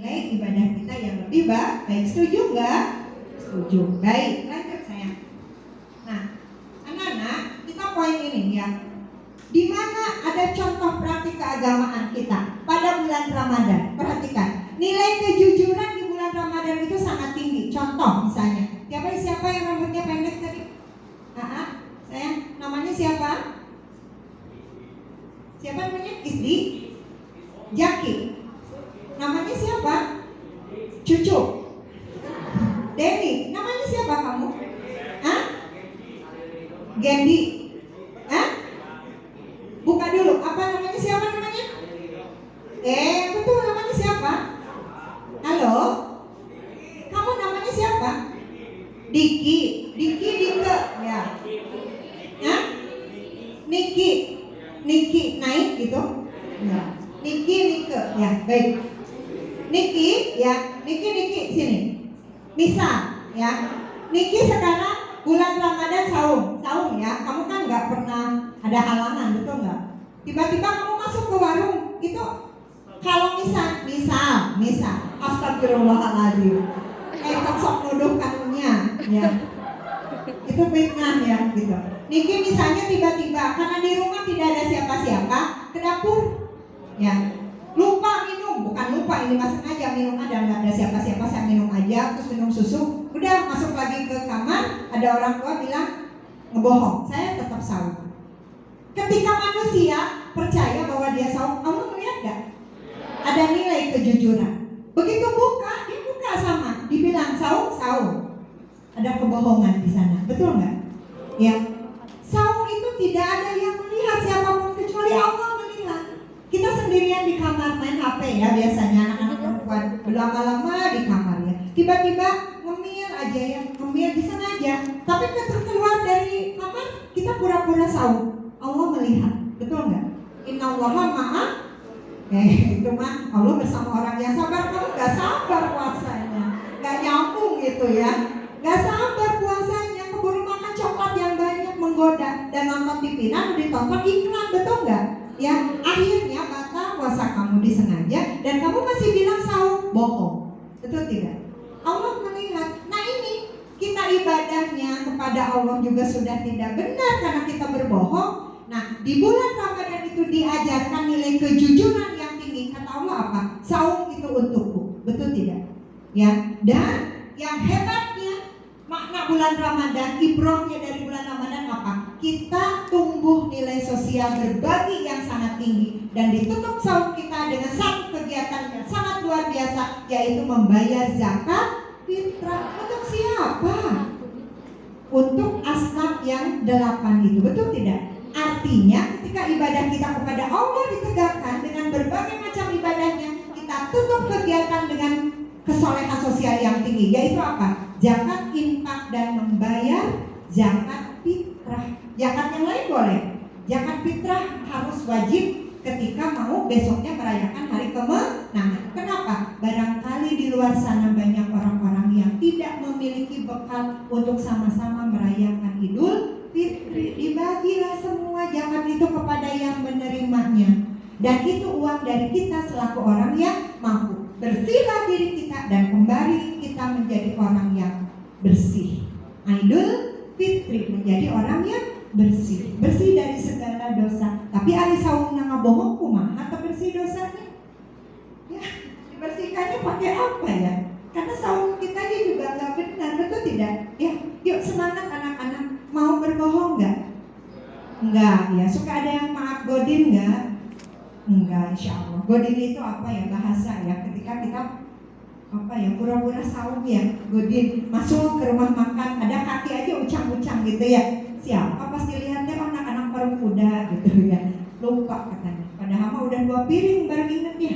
nilai ibadah kita yang lebih baik. Setuju nggak? Setuju. Baik, lanjut sayang. Nah, anak-anak, kita poin ini ya. Di mana ada contoh praktik keagamaan kita pada bulan Ramadan? Perhatikan, nilai kejujuran di bulan Ramadan itu sangat tinggi. Contoh misalnya, siapa yang rambutnya pendek tadi? Sayang, namanya siapa? Siapa namanya? Isdi? Jaki. Namanya siapa? Cucu. Dewi. Namanya siapa kamu? Gendi. Buka dulu. Apa namanya? Siapa namanya? Betul, namanya siapa? Halo? Kamu namanya siapa? Diki. Dike. Ya. Niki naik gitu. Ya. Niki. Ya, baik. Niki sini. Nisa, ya. Niki sekarang bulan Ramadan saum ya. Kamu kan nggak pernah ada halangan, betul nggak? Tiba-tiba kamu masuk ke warung, itu kalau misal, astagfirullahaladzim. Sok nuduh kamunya, ya. Itu fitnah ya, gitu. Niki misalnya tiba-tiba karena di rumah tidak ada siapa-siapa ke dapur, ya. Lupa minum, bukan lupa, ini mas sengaja minum ada, nggak ada siapa-siapa, saya minum aja, terus minum susu, udah masuk lagi ke kamar, ada orang tua bilang ngebohong, saya tetap saum. Ketika manusia percaya bahwa dia saum, Allah melihat gak? Ada nilai kejujuran. Begitu dia buka sama, dibilang saum, ada kebohongan di sana, betul nggak? Ya, saum itu tidak ada yang melihat siapapun kecuali Allah melihat. Kita sendirian di kamar main HP ya, biasanya anak-anak perempuan berlama-lama di kamar ya. Tiba-tiba ngemil aja ya, ngemil disengaja. Tapi ketika keluar dari kamar kita pura-pura saum. Allah melihat, betul nggak? Innallaha ma'a. Itu mah Allah bersama orang yang sabar. Kamu nggak sabar puasanya, nggak nyambung gitu ya. Nggak sabar puasanya, keburu makan coklat yang banyak menggoda dan nonton TV, ditonton iklan, betul nggak? Ya, akhirnya batal puasa kamu disengaja dan kamu masih bilang saum, bohong. Betul tidak? Allah melihat. Nah ini kita ibadahnya kepada Allah juga sudah tidak benar karena kita berbohong. Nah, di bulan Ramadan itu diajarkan nilai kejujuran yang tinggi. Kata Allah apa? Saum itu untukku. Betul tidak? Ya, dan yang hebatnya makna bulan Ramadan, ibrohnya dari bulan Ramadan apa? Kita tumbuh nilai sosial berbagi yang sangat tinggi. Dan ditutup saum kita dengan satu kegiatan yang sangat luar biasa, yaitu membayar zakat fitrah. Untuk siapa? Untuk asnaf yang 8 itu. Betul tidak? Artinya ketika ibadah kita kepada Allah ditegakkan dengan berbagai macam ibadahnya, kita tutup kegiatan dengan kesolehan sosial yang tinggi, yaitu apa? Zakat, infak, dan membayar zakat fitrah. Zakat yang lain boleh, zakat fitrah harus wajib ketika mau besoknya merayakan hari kemenangan. Kenapa? Barangkali di luar sana banyak orang-orang yang tidak memiliki bekal untuk sama-sama merayakan Idul Fitri. Dibagilah semua zakat itu kepada yang menerimanya, dan itu uang dari kita selaku orang yang mampu. Bersihlah diri kita dan kembali kita menjadi orang yang bersih. Idul Fitri menjadi orang yang bersih dari segala dosa. Tapi ari saum nang bohong kumaha teu bersih dosanya? Ya, dibersihkannya pakai apa ya? Karena saum kita juga nggak benar, betul tidak? Ya, yuk semangat anak-anak. Mau berbohong nggak? Enggak, ya. Suka ada yang maaf godin nggak? Enggak, insya Allah. Godin itu apa ya, bahasa ya, ketika kita pura-pura saum ya, godin. Masuk ke rumah makan, ada kaki aja ucang-ucang gitu ya. Siapa pasti lihatnya anak-anak baru muda gitu ya. Lupa katanya. Padahal mah udah 2 piring baru ingetnya.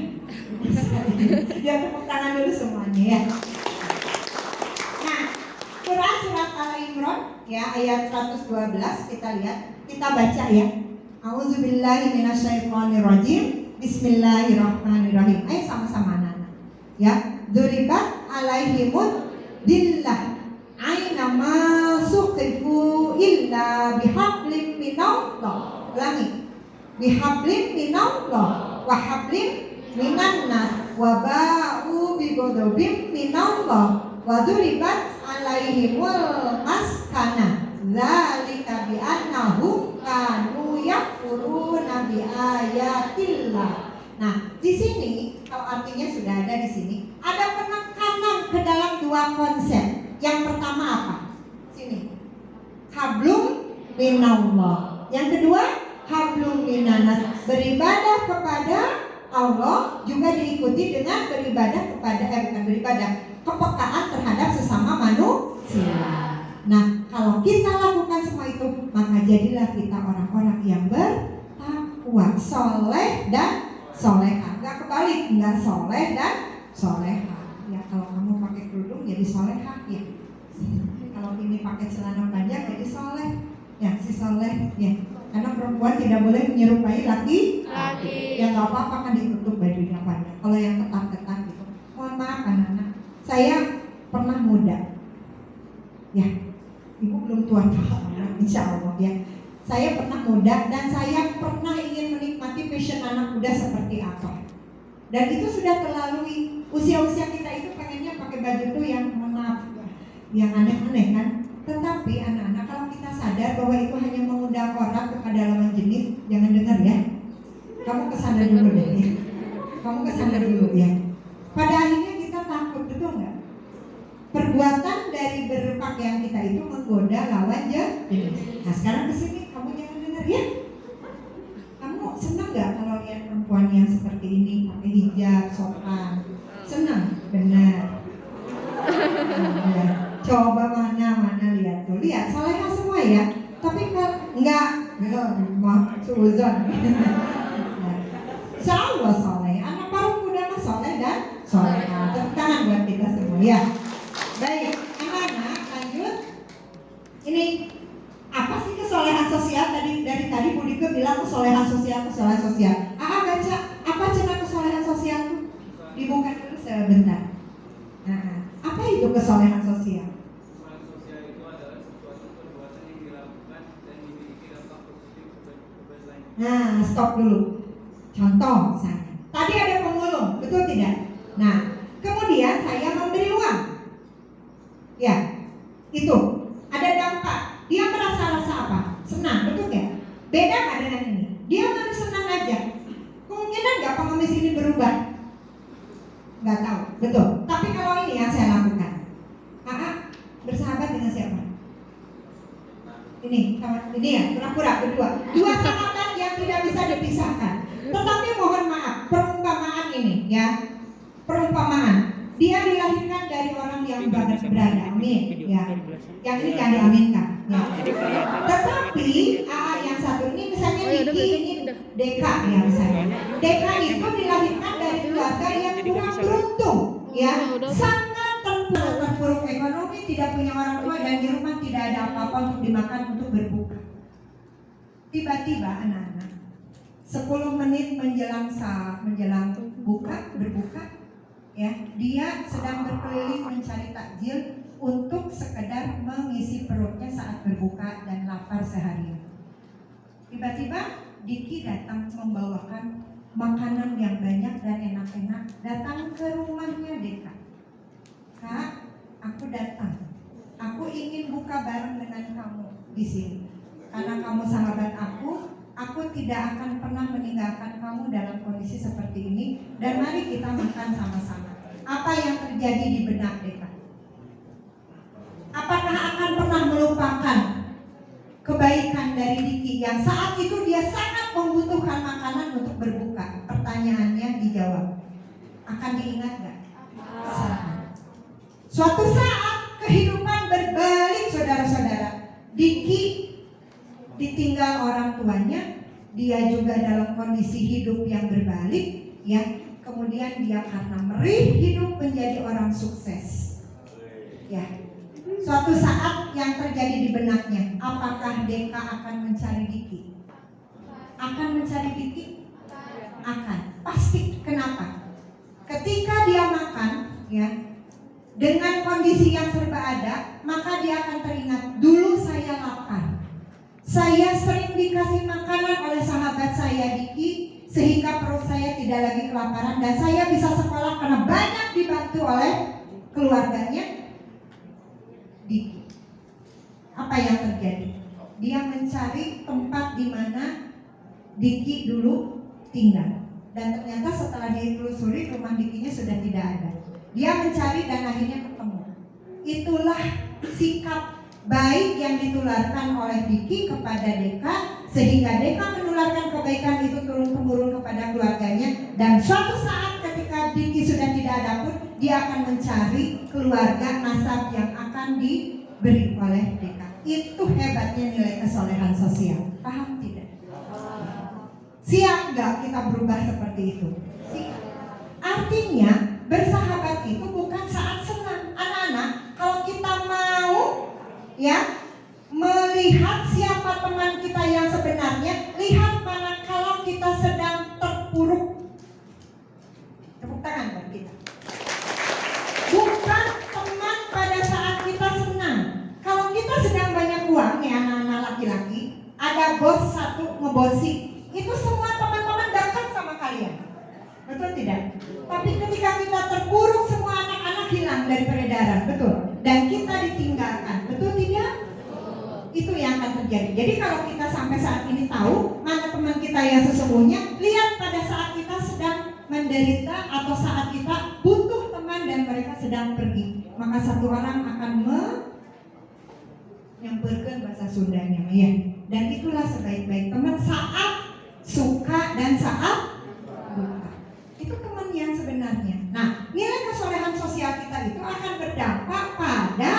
Ya, tepuk tangan dulu semuanya ya. Nah, Quran surat Al-Imran ya, ayat 112 kita lihat, kita baca ya. A'udzubillahi minasyaitonirrajim. Bismillahirrahmanirrahim. Ayo sama-sama anak-anak. Ya, duribat alaihimud dillah aina ma suqifu illa bihablin minallah. Ulangi. Bihablin minallah wa hablin minannas wa ba'u bi qulubihim minallah wa duribat alaihimul maskana dzalika bi annahum kanu yakfuruna bi ayatillah. Nah, di sini kalau artinya sudah ada di sini, ada penekanan ke dalam dua konsep. Yang pertama apa? Sini. Hablum minallah. Yang kedua, hablum minanas. Beribadah kepada Allah juga diikuti dengan beribadah kepada kepekaan terhadap sesama manusia. Nah, kalau kita lakukan semua itu, maka jadilah kita orang-orang yang bertakwa, soleh dan soleha. Enggak kebalik, enggak soleh dan soleha. Ya, kalau kamu pakai kerudung jadi soleha ya. Kalau ini pakai celana panjang jadi soleh. Ya, si soleh ya. Karena perempuan tidak boleh menyerupai laki. Ya nggak apa-apa kan ditutup bajunya panjang. Kalau yang ketat-ketat gitu. Mohon maaf anak-anak, saya pernah muda. Ya, ibu belum tua banget, insya Allah ya. Saya pernah muda dan saya pernah ingin menikmati fashion anak muda seperti apa. Dan itu sudah terlalui. Usia-usia kita itu pengennya pakai baju tuh yang maaf, yang aneh-aneh kan. Tetapi anak-anak, kalau kita sadar bahwa itu hanya mengundang orang kepada lawan jenis, jangan dengar ya. Kamu kesana dulu deh ya. Kamu kesana dulu ya. Pada akhirnya kita takut, betul nggak? Perbuatan dari berpakaian kita itu menggoda lawan jenis. Nah sekarang kesini, kamu jangan dengar ya. Kamu senang nggak kalau lihat perempuan yang seperti ini pakai hijab, sopan? Senang, benar. Ya. Coba mana lihat tuh, lihat soleha semua ya. Tapi kalau enggak, suzon. Insya Allah soleh. Anak paruh muda mah soleh dan soleha. Tepuk tangan buat kita semua ya. Baik, anak-anak lanjut. Ini apa sih kesolehan sosial? Dari tadi Bu Dike bilang kesolehan sosial. Baca apa cina kesolehan sosial tuh? Dibuka dulu sebentar. Nah, apa itu kesolehan sosial? Kesolehan sosial itu adalah suatu perbuatan yang dilakukan dan dimiliki dampak positif kepada lain. Nah, stop dulu. Contoh misalnya, tadi ada pemulung, betul tidak? Nah, kemudian saya memberi uang. Ya, itu ada dampak. Dia merasa apa? Senang, betul nggak? Beda nggak dengan ini? Dia baru senang aja. Kemungkinan nggak pengemis ini berubah? Nggak tahu, betul. Tapi kalau ini yang saya lakukan, bersahabat dengan siapa? Ini ya, pura-pura berdua. Dua sahabat yang tidak bisa dipisahkan. Tetapi mohon maaf, perumpamaan ini ya, perumpamaan. Dia dilahirkan dari orang yang berada, amin. Ya, yang ini kan diaminkan. Ya. Tetapi yang satu ini misalnya Niki, ini Deka ya misalnya. Deka itu dilahirkan dari keluarga yang kurang beruntung, ya, sangat terpuruk ekonomi, tidak punya orang tua dan di rumah tidak ada apa-apa untuk dimakan untuk berbuka. Tiba-tiba anak-anak 10 menit menjelang berbuka, ya, dia sedang berkeliling mencari takjil untuk sekedar mengisi perutnya saat berbuka dan lapar seharian. Tiba-tiba Diki datang membawakan makanan yang banyak dan enak-enak, datang ke rumahnya Deka. Kak, aku datang. Aku ingin buka bareng dengan kamu di sini. Karena kamu sahabat aku tidak akan pernah meninggalkan kamu dalam kondisi seperti ini. Dan mari kita makan sama-sama. Apa yang terjadi di benak Deka? Apakah akan pernah melupakan kebaikan dari Diki yang saat itu dia sangat membutuhkan makanan untuk berbuka? Pertanyaannya dijawab. Akan diingat gak? Suatu saat kehidupan berbalik, saudara-saudara. Diki ditinggal orang tuanya, dia juga dalam kondisi hidup yang berbalik, ya. Kemudian dia karena merih hidup menjadi orang sukses. Ya. Suatu saat yang terjadi di benaknya, apakah Deka akan mencari Diki? Akan mencari Diki? Akan, pasti. Kenapa? Ketika dia makan, ya, dengan kondisi yang serba ada, maka dia akan teringat, dulu saya lapar. Saya sering dikasih makanan oleh sahabat saya Diki, sehingga perut saya tidak lagi kelaparan dan saya bisa sekolah karena banyak dibantu oleh keluarganya Diki. Apa yang terjadi? Dia mencari tempat di mana Diki dulu tinggal. Dan ternyata setelah ditelusuri rumah Dikinya sudah tidak ada. Dia mencari dan akhirnya ketemu. Itulah sikap baik yang ditularkan oleh Diki kepada Deka, sehingga Deka menularkan kebaikan itu turun-temurun kepada keluarganya. Dan suatu saat ketika Diki sudah tidak ada pun, dia akan mencari keluarga nasab yang akan diberi oleh Deka. Itu hebatnya nilai kesolehan sosial. Paham tidak? Siap nggak kita berubah seperti itu? Siap. Artinya bersahabat itu bukan saat senang. Anak-anak, kalau kita mau ya melihat siapa teman kita yang sebenarnya, lihat manakala kita sedang terpuruk. Tepuk tangan buat kita. Bukan teman pada saat kita senang. Kalau kita sedang banyak uang nih anak-anak laki-laki, ada bos satu ngebosi, itu semua teman-teman dekat sama kalian. Betul tidak? Tapi ketika kita terpuruk, semua anak-anak hilang dari peredaran, betul? Dan kita ditinggalkan, betul tidak? Itu yang akan terjadi. Jadi kalau kita sampai saat ini tahu mana teman kita yang sesungguhnya, lihat pada saat kita sedang menderita atau saat kita butuh teman dan mereka sedang pergi, maka satu orang akan menyamperkan bahasa Sundanya, ya. Dan itulah sebaik-baik teman saat suka dan saat duka. Itu teman yang sebenarnya. Nah, nilai kesolehan sosial kita itu akan berdampak pada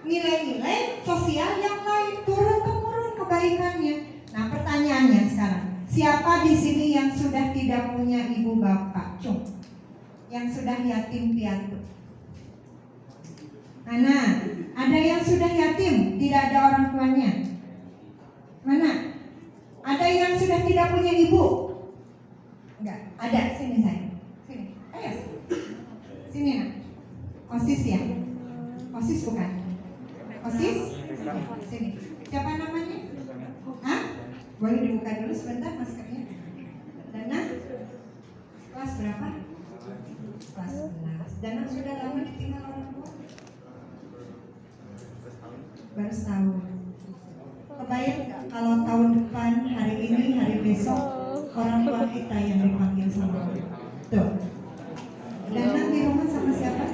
nilai-nilai sosial yang lain, turun-temurun kebaikannya. Nah, pertanyaannya sekarang, siapa di sini yang sudah tidak punya ibu bapak? Yang sudah yatim piatu? Mana? Ada yang sudah yatim, tidak ada orang tuanya? Mana? Ada yang sudah tidak punya ibu? Enggak, ada. Sini saya. Sini. Ayo. Sini nak. OSIS ya? OSIS bukan? OSIS? Sini. Siapa namanya? Hah? Boleh dibuka dulu sebentar maskernya. Dana? Kelas berapa? Kelas 11. Dana sudah lama ditinggal orang tua? Baru setahun. Kebayang nggak kalau tahun depan, hari ini, hari besok orang tua kita yang dipanggil sama Allah? Tuh. Dana di rumah sama siapa?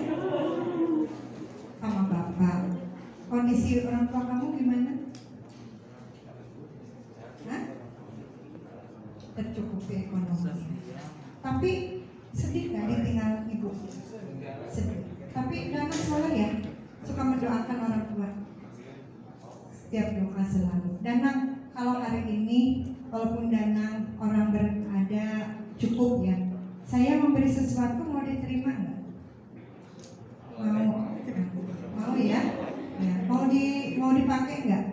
Sama bapak. Kondisi orang tua kamu gimana? Hah? Tercukupi ekonomi. Tapi sedih nggak ditinggal ibu? Sedih. Tapi Dana soleh ya, suka mendoakan orang tua. Setiap doa selalu. Danang, kalau hari ini walaupun Danang orang berada cukup ya, saya memberi sesuatu mau diterima nggak? Mau ya? Ya. Mau dipakai nggak?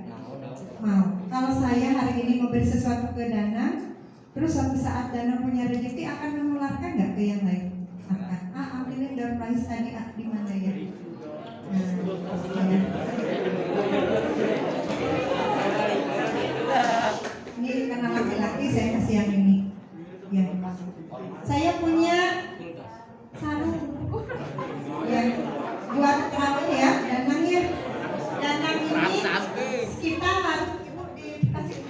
Mau. Kalau saya hari ini memberi sesuatu ke Danang, terus suatu saat Danang punya rezeki, akan menularkan nggak ke yang lain? Akan. Ambilin door prize tadi di mana ya? Ini karena laki-laki saya kasih yang ini. Ya. Saya punya sarung ya buat terawih ya, Danang ya. Danang ini kita harus ibu dikasih.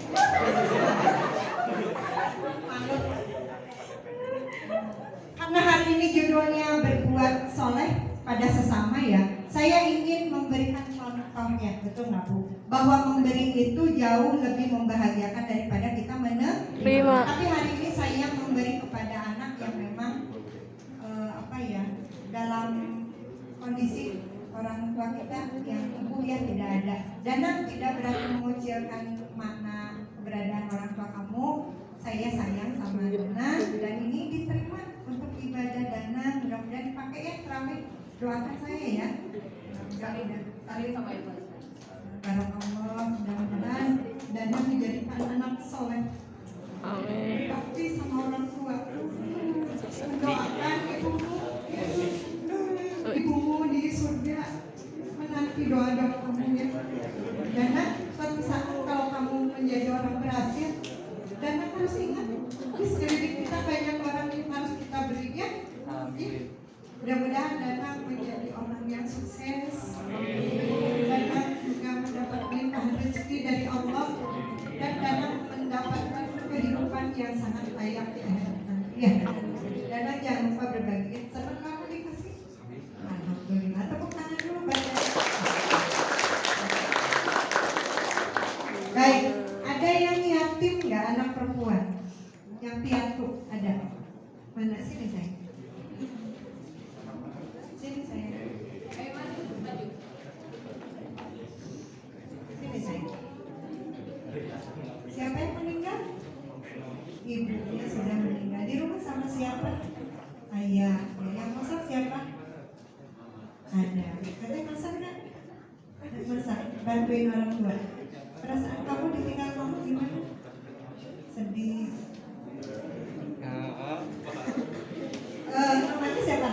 Karena hari ini judulnya berbuat soleh pada sesama ya, saya ingin memberikan contoh ya, betul nggak Bu? Bahwa memberi itu jauh lebih membahagiakan daripada kita menerima. Tapi hari ini saya memberi kepada anak yang memang dalam kondisi orang tua kita yang ibu ya tidak ada. Danang tidak berarti mengucilkan makna keberadaan orang tua kamu. Saya sayang sama Danang dan ini diterima untuk ibadah Danang. Mudah-mudahan dipakai ya terawih. Doakan saya ya. Saling sama ibu. Barakallah, mudah-mudahan Danang dijadikan anak soleh. Amin. Tapi sama orang tua. Mendoakan ibumu di surga menanti doa-doa kamu ya. Dan suatu saat kalau kamu menjadi orang berhasil, Dan harus ingat, di sekeliling kita banyak orang yang harus kita berinya. Mudah-mudahan Danang menjadi orang yang sukses. Danang juga mendapat limpahan rezeki dari Allah, dan Danang mendapatkan kehidupan yang sangat layak di akhirat nanti. Ya, Danang jangan lupa berbagi. Senang kamu dikasih? Alhamdulillah. Tepuk tangan dulu banyak. Baik, ada yang yatim nggak, anak perempuan? Yang piatu ada? Mana sini saya? Sini saya. Sini saya. Siapa yang meninggal? Ibunya sudah meninggal. Di rumah sama siapa? Ayah. Yang masak siapa? Ada. Katanya masak enggak? Masak. Bantuin orang tua. Perasaan kamu ditinggal kamu gimana? Sedih. Namanya siapa?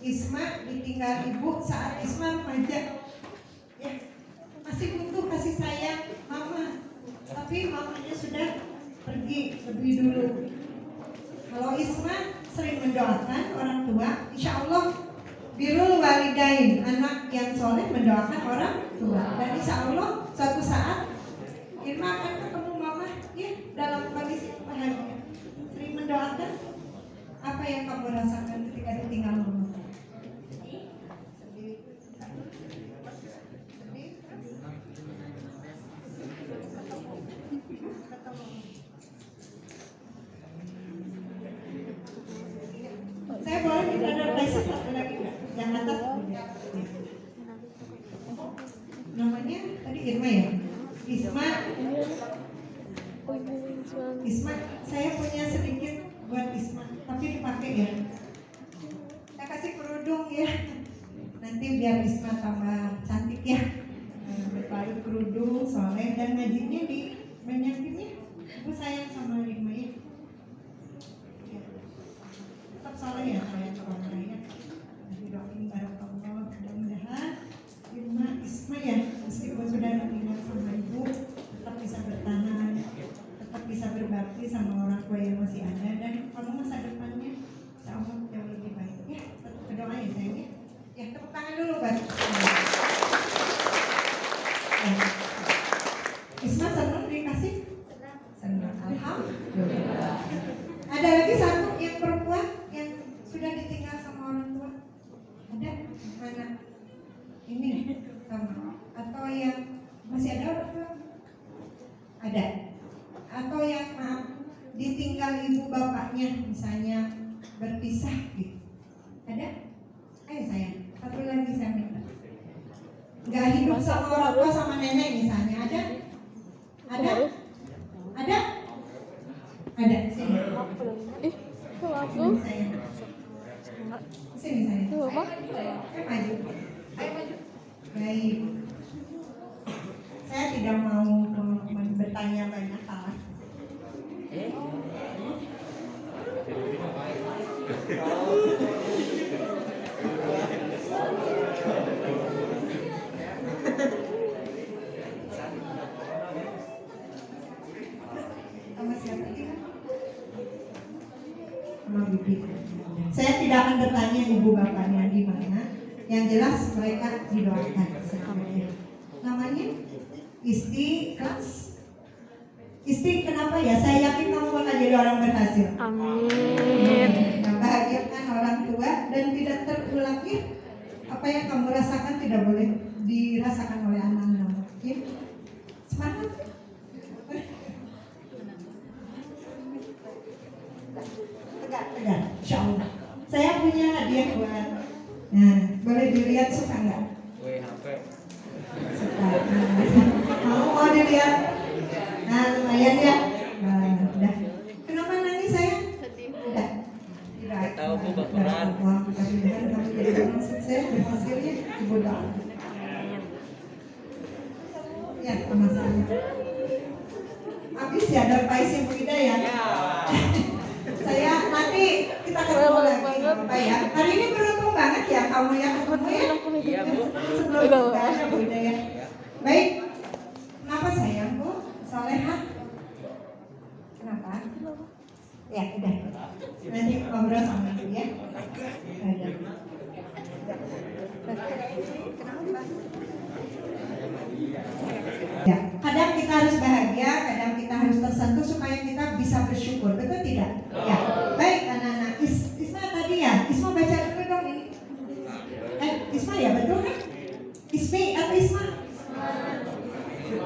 Isma ditinggal ibu saat Isma remaja. Ya, masih butuh kasih sayang mama. Tapi mamanya sudah pergi lebih dulu. Kalau Isma sering mendoakan orang tua, insya Allah birrul walidain, anak yang soleh mendoakan orang tua. Dan insya Allah suatu saat Irma akan ketemu mama ya dalam kondisi bahagia. Sering mendoakan. Apa yang kamu rasakan ketika ditinggal mama? Sedih. Saya boleh minta advertise satu lagi nggak? Yang atas. Namanya tadi Irma ya? Isma, saya punya sedikit buat Isma, tapi dipakai ya. Saya kasih kerudung ya. Nanti biar Isma tambah cantik ya. Berbalut kerudung, soleh, dan ngajinya di banyakinnya. Ibu sayang sama Irma ya. Tetap soleh ya, sayang sama orang ya. Doain barakallah, mudah-mudahan Isma ya, meskipun sudah ditinggal sama ibu, tetap bisa bertahan, tetap bisa berbakti sama orang tua yang masih ada, dan kamu masa depannya insya Allah jauh lebih baik ya. Berdoa ya sayang ya. Ya, tepuk tangan dulu baru. Ya. Isma senang dikasih? Senang, alhamdulillah. Ada lagi satu yang perempuan yang sudah ditinggal sama orang tua? Ada? Mana? Ini sama. Atau yang masih ada orang tua? Ada. Atau yang maaf ditinggal ibu bapaknya, misalnya berpisah gitu. Ada? Ayo sayang, satu lagi saya minta. Gak hidup sama orang tua sama nenek misalnya, ada? Ada? Ada? Ada. Sini. Kok aku? Sini sayang. Sini sayang. Apa? Ayo maju. Ayo maju. Baik. Saya tidak mau bertanya banyak hal. Sama siapa ini? Sama Bibi. Saya tidak akan bertanya ibu bapaknya di mana. Yang jelas mereka didoakan. Namanya Istiqlas. Isti kenapa ya? Saya yakin kamu akan jadi orang berhasil. Amin. Membahagiakan orang tua dan tidak terulang ya. Apa yang kamu rasakan tidak boleh dirasakan oleh anak-anak. Ya. Semangat. Tegak, insya Allah. Saya punya hadiah buat. Nah, boleh dilihat, suka nggak? WHP. Suka. Mau dilihat? Nah, lumayan ya. Nah, udah. Kenapa nangis sayang? Udah. Tidak. Tahu Bu baperan. Mudah-mudahan kamu jadi orang sukses berhasilnya ibu doa. Ya, sama-sama. Habis ya advice Bu Ida ya. Saya nanti kita ketemu lagi Bapak ya. Hari ini beruntung banget ya kamu yang ketemu ya. Iya Bu. Sebelum kita ada Bu Ida ya. Baik. Kenapa sayang Bu? soleha. Kenapa? Ya udah. Nanti ngobrol sama ibu ya. Udah. Ya, kadang kita harus bahagia, kadang kita harus tersentuh supaya kita bisa bersyukur, betul tidak? Ya, baik anak-anak. Isma tadi ya, Isma baca dulu dong ini. Isma ya betul kan? Ismi atau Isma?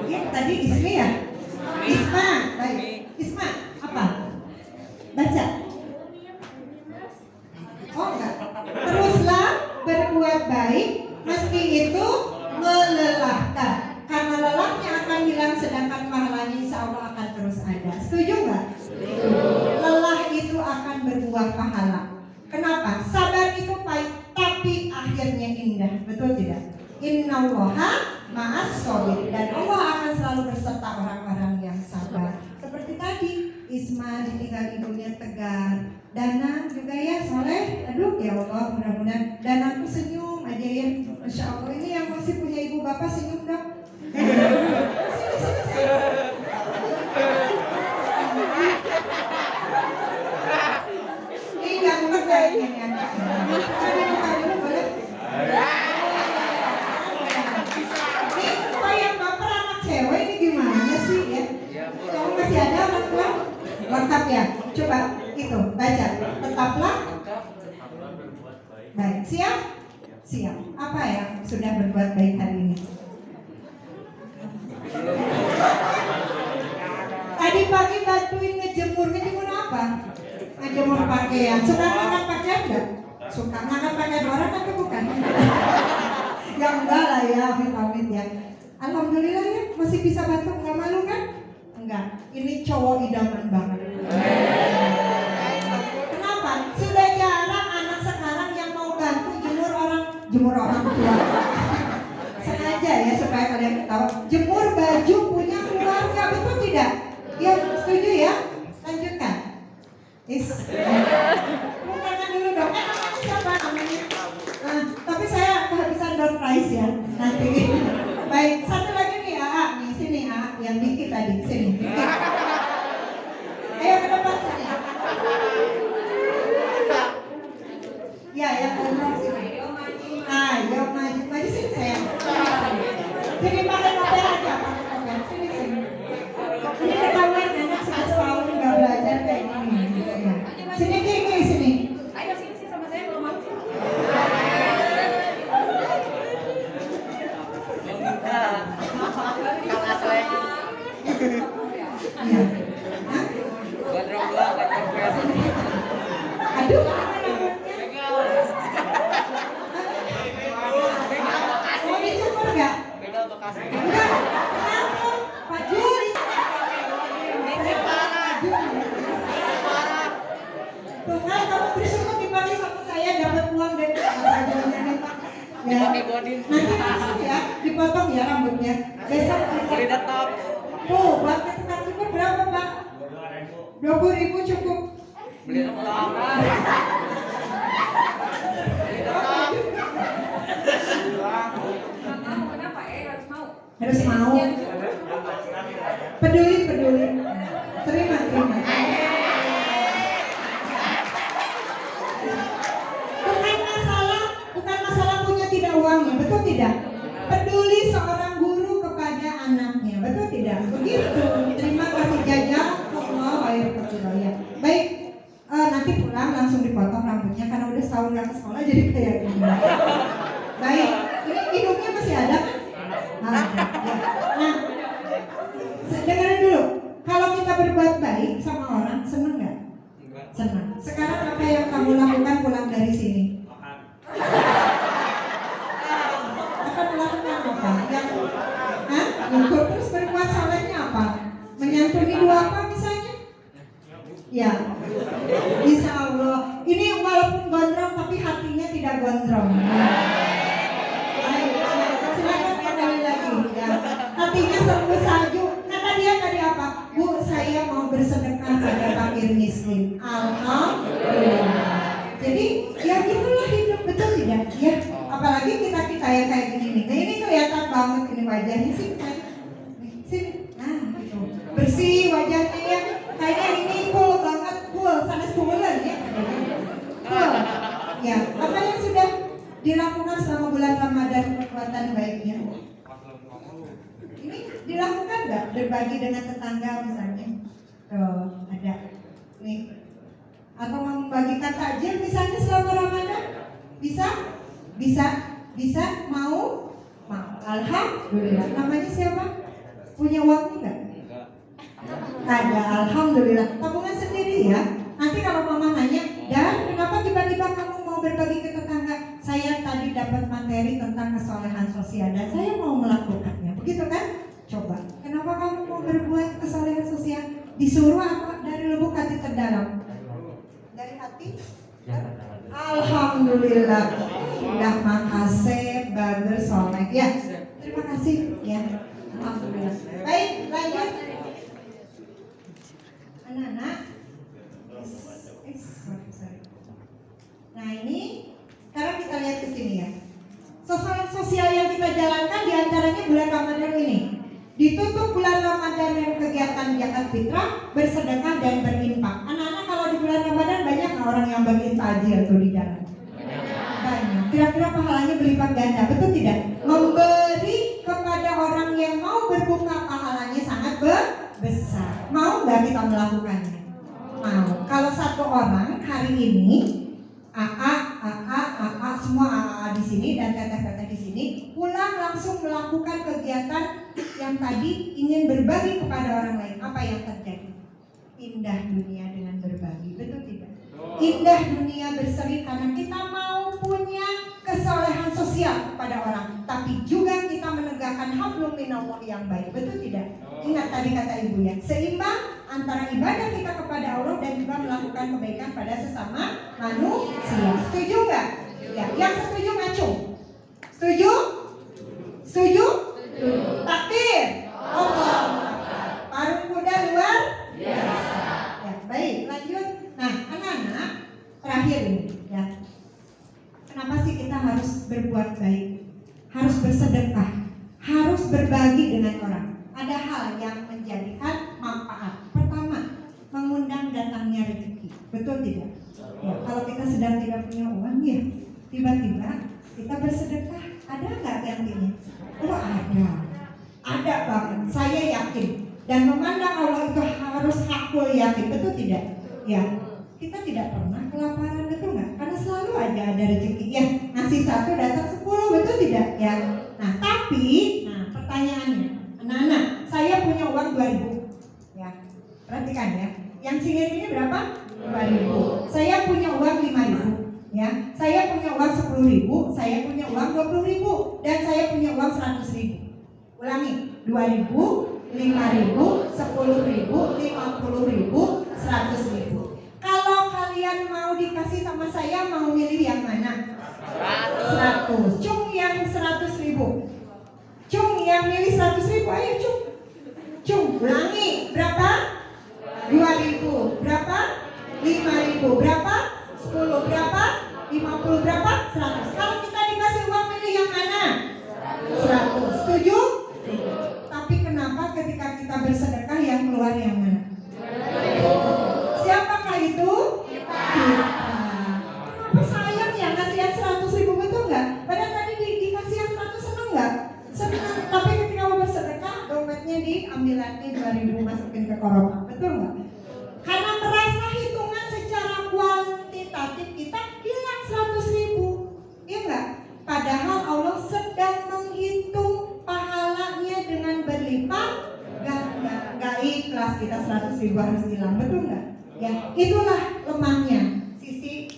Ya, tadi Ismi ya. Isma, baik. Isma apa? Baca. Oh enggak. Teruslah berbuat baik meski itu melelahkan. Karena lelahnya akan hilang sedangkan pahalanya insya Allah akan terus ada. Setuju nggak? Lelah itu akan berbuah pahala. Kenapa? Sabar itu pahit tapi akhirnya indah. Betul tidak? Innallaha ma'as shobir. Dan Allah akan selalu berserta orang-orang yang sabar. Seperti tadi Isma ditinggal ibunya tegar. Dana juga ya soleh. Aduh ya Allah, mudah-mudahan Dana tuh senyum aja ya. Masya Allah, ini yang masih punya ibu bapak senyum dong. Ini ganteng kayak ini anak. Coba buka dulu boleh? Ini kok yang baper anak cewek ini gimana sih ya? Kamu masih ada anak tua? Lengkap ya? Coba itu baca. Tetaplah baik. Siap? Siap. Apa yang sudah berbuat baik hari ini? Tadi pagi bantuin ngejemur apa? Ngejemur pakaian. Suka ngangkat pakaian enggak? Suka ngangkat pakaian orang atau bukan? Ya enggak lah ya, amit-amit ya. Alhamdulillah ya, masih bisa bantu, enggak malu kan? Enggak. Ini cowok idaman banget. Kenapa? Sudah jarang anak sekarang yang mau bantu jemur orang tua. Sengaja ya supaya kalian tahu. Jemur baju punya keluarga, betul tidak? Ya, setuju ya? Lanjutkan. Tangan dulu dong. Namanya siapa namanya? Tapi saya kehabisan door prize ya nanti. Baik, satu lagi nih AA nih, sini AA yang dikit tadi, sini. Dikit. Ayo ke depan sini. Ya, yang umroh sini. Ayo maju sini sayang. Sini pakai mobil aja, pakai mobil. Sini. Ini ketahuan anak 11 tahun nggak belajar kayak gini. Ya. Sini Kiki, sini. Ayo sini sama saya belum mau. Iya. Aduh. Mau dicukur nggak? Enggak. Pak Juli. Tuh kan kamu bersyukur dipakai sama saya dapat uang dari bajunya nih Pak. Ya. Nanti ya dipotong ya rambutnya. Besok Beli tetap. tuh buat tukang cukur berapa Pak? 20.000 cukup. Beli tetap. Kenapa harus mau? Harus mau. Peduli. Terima. Bukan masalah punya tidak uangnya, betul tidak? Peduli seorang guru kepada anaknya, betul tidak? Begitu. Terima kasih jajan. Allah air ya. Baik. Nanti pulang langsung dipotong rambutnya karena udah setahun nggak ke sekolah jadi kayak gini. Baik. Ini hidungnya masih ada kan? Nah, dengerin dulu. Kalau kita berbuat baik sama orang, seneng nggak? Senang. Sekarang apa yang kamu lakukan pulang dari sini? Akan melakukan apa? Nyukur terus berbuat salehnya apa? Menyantuni dua apa misalnya? Ya, insya Allah. Ini walaupun gondrong tapi hatinya tidak gondrong. Ayo, silakan kembali lagi. Ya. Hatinya selalu salju. Kata dia tadi apa? Bu, saya mau bersedekah pada fakir miskin. Alhamdulillah. Jadi ya gitulah hidup, betul tidak? Ya, apalagi kita yang kayak gini nih. Nah ini kelihatan banget ini wajahnya sih. Sini, nah gitu. Apa yang sudah dilakukan selama bulan Ramadan perbuatan baiknya? Ini dilakukan nggak? Berbagi dengan tetangga misalnya? Ada nih. Atau membagikan takjil misalnya selama Ramadan? Bisa? Bisa? Mau? Alhamdulillah. Namanya siapa? Punya uang nggak? Ada, alhamdulillah. Tabungan sendiri ya. Nanti kalau mama nanya, dan kenapa tiba-tiba kamu mau berbagi ke tetangga? Saya tadi dapat materi tentang kesolehan sosial dan saya mau melakukannya. Begitu kan? Coba. Kenapa kamu mau berbuat kesolehan sosial? Disuruh apa? Dari lubuk hati terdalam. Dari hati? Alhamdulillah. Sudah makasih, bagus, soleh. Ya, terima kasih. Ya, alhamdulillah. Baik, lanjut. Anak-anak. Sorry. Nah ini, sekarang kita lihat ke sini ya. Sosial yang kita jalankan diantaranya bulan Ramadan ini. Ditutup bulan Ramadan dengan kegiatan zakat fitrah, bersedekah dan berinfak. Anak-anak kalau di bulan Ramadan banyak nggak orang yang bagi takjil tuh di jalan? Banyak. Kira-kira pahalanya berlipat ganda, betul tidak? Memberi kepada orang yang mau berbuka pahalanya sangat besar. Mau nggak kita melakukannya? Mau. Kalau satu orang hari ini semua AA di sini dan teteh-teteh di sini pulang langsung melakukan kegiatan yang tadi ingin berbagi kepada orang lain, apa yang terjadi? Indah dunia dengan berbagi, betul tidak? Indah dunia berseri karena kita mau punya kesolehan sosial kepada orang, tapi juga kita menegakkan hablum minallah yang baik, betul tidak? Ingat tadi kata ibu ya, seimbang antara ibadah kita kepada Allah dan juga melakukan kebaikan pada sesama manusia. Setuju nggak? Ya, yang setuju ngacung. Setuju? Takbir. Allah. Parung kuda luar biasa. Ya, baik, lanjut. Nah, anak-anak, terakhir ini ya. Kenapa sih kita harus berbuat baik? Harus bersedekah, harus berbagi dengan orang. Ada hal yang menjadikan manfaat. Pertama, mengundang datangnya rezeki. Betul tidak? Ya, kalau kita sedang tidak punya uang ya, tiba-tiba kita bersedekah, ada nggak gantinya? Oh ada banget. Saya yakin dan memandang Allah itu harus hakul yakin, betul tidak? Ya, kita tidak pernah kelaparan, betul nggak? Karena selalu ada rezeki. Ya, ngasih 1 datang 10, betul tidak? Ya. Nah, tapi, pertanyaannya, anak-anak, saya punya uang 2.000. Ya, perhatikan ya. Yang singkat ini berapa? 2.000. Saya punya uang 5.000. Ya, saya punya uang 10.000, saya punya uang 20.000, dan saya punya uang 100.000. Ulangi, 2.000, 5.000, 10.000, 50.000, 100.000. Kalau kalian mau dikasih sama saya, mau milih yang mana? 100. Cung yang 100.000. Cung yang milih 100.000, ayo cung. Cung, ulangi, berapa? 2.000. Berapa? 5.000. Berapa? 10. Berapa? 50. Berapa? 100. Kalau kita dikasih uang, milih yang mana? 100. Setuju? Tapi kenapa ketika kita bersedekah yang keluar yang mana? Siapakah itu? Kita. Kenapa sayang ya ngasih yang 100.000, betul nggak? Padahal tadi dikasih yang 100, seneng nggak? Seneng. Tapi ketika mau bersedekah, dompetnya diambil lagi 2.000 masukin ke korobak, betul nggak? Karena merasa hitungan secara kuantitatif kita hilang 100.000, iya nggak? Padahal Allah sedang menghitung pahalanya dengan berlipat ganda. Nggak ikhlas kita 100.000 harus hilang, betul nggak? Ya, itulah lemahnya. Sisi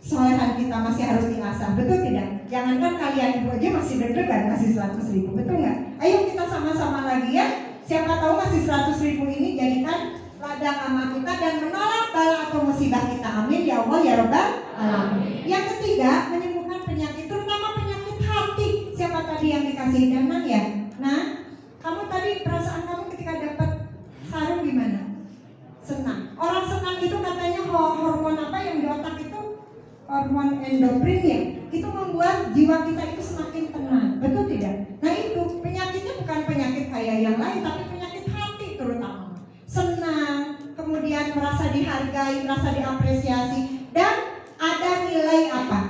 solehan kita masih harus diasah, betul tidak? Jangankan kalian ibu aja masih deg-degan kasih 100.000, betul nggak? Ayo kita sama-sama lagi ya. Siapa tahu masih 100.000 ini jadikan ladang amal kita dan menolak bala atau musibah kita. Amin ya Allah ya Rabbal alamin. Yang ketiga, menyembuhkan penyakit, terutama penyakit hati. Siapa tadi yang dikasih dana ya? Nah, kamu tadi perasaan kamu ketika dapat sarung gimana? Senang. Orang senang itu katanya hormon apa yang di otak itu? Hormon endorfin ya. Itu membuat jiwa kita itu semakin tenang. Betul tidak? Nah itu penyakitnya bukan penyakit kayak yang lain, tapi penyakit hati terutama. Senang, kemudian merasa dihargai, merasa diapresiasi, dan ada nilai apa?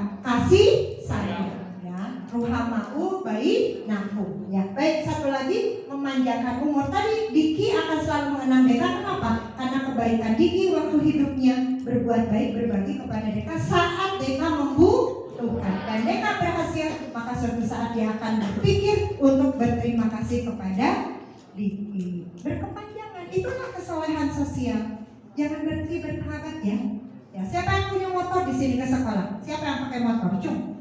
Ya, baik, satu lagi memanjangkan umur. Tadi Diki akan selalu mengenang Deka. Kenapa? Karena kebaikan Diki waktu hidupnya berbuat baik, berbagi kepada Deka saat Deka membutuhkan. Dan Deka berhasil, maka suatu saat dia akan berpikir untuk berterima kasih kepada Diki. Berkepanjangan, itulah kesolehan sosial. Jangan berhenti bersahabat ya. Ya, siapa yang punya motor di sini ke sekolah? Siapa yang pakai motor? Cung.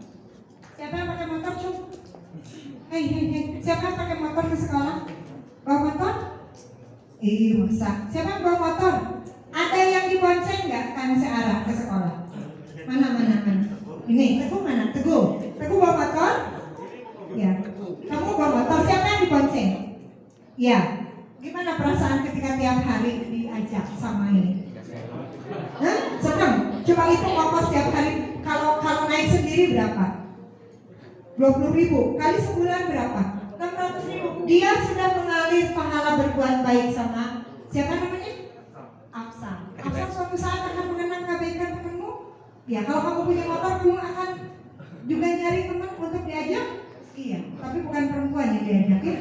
Siapa yang pakai motor? Cung. Hei, siapa yang pakai motor ke sekolah? Bawa motor? Iya, bisa. Siapa yang bawa motor? Ada yang dibonceng nggak kan searah ke sekolah? Mana? Ini, Teguh mana? Teguh bawa motor? Ya. Kamu bawa motor, siapa yang dibonceng? Ya. Gimana perasaan ketika tiap hari diajak sama ini? Hah? Senang? Coba hitung ongkos tiap hari. Kalau naik sendiri berapa? 20.000 kali sebulan berapa? 600.000. Dia sudah mengalir pahala berbuat baik sama siapa namanya? Afsan. Afsan suatu saat akan mengenang kebaikan temanmu. Ya, kalau kamu punya motor, kamu akan juga nyari teman untuk diajak. Iya, tapi bukan perempuan yang diajakin.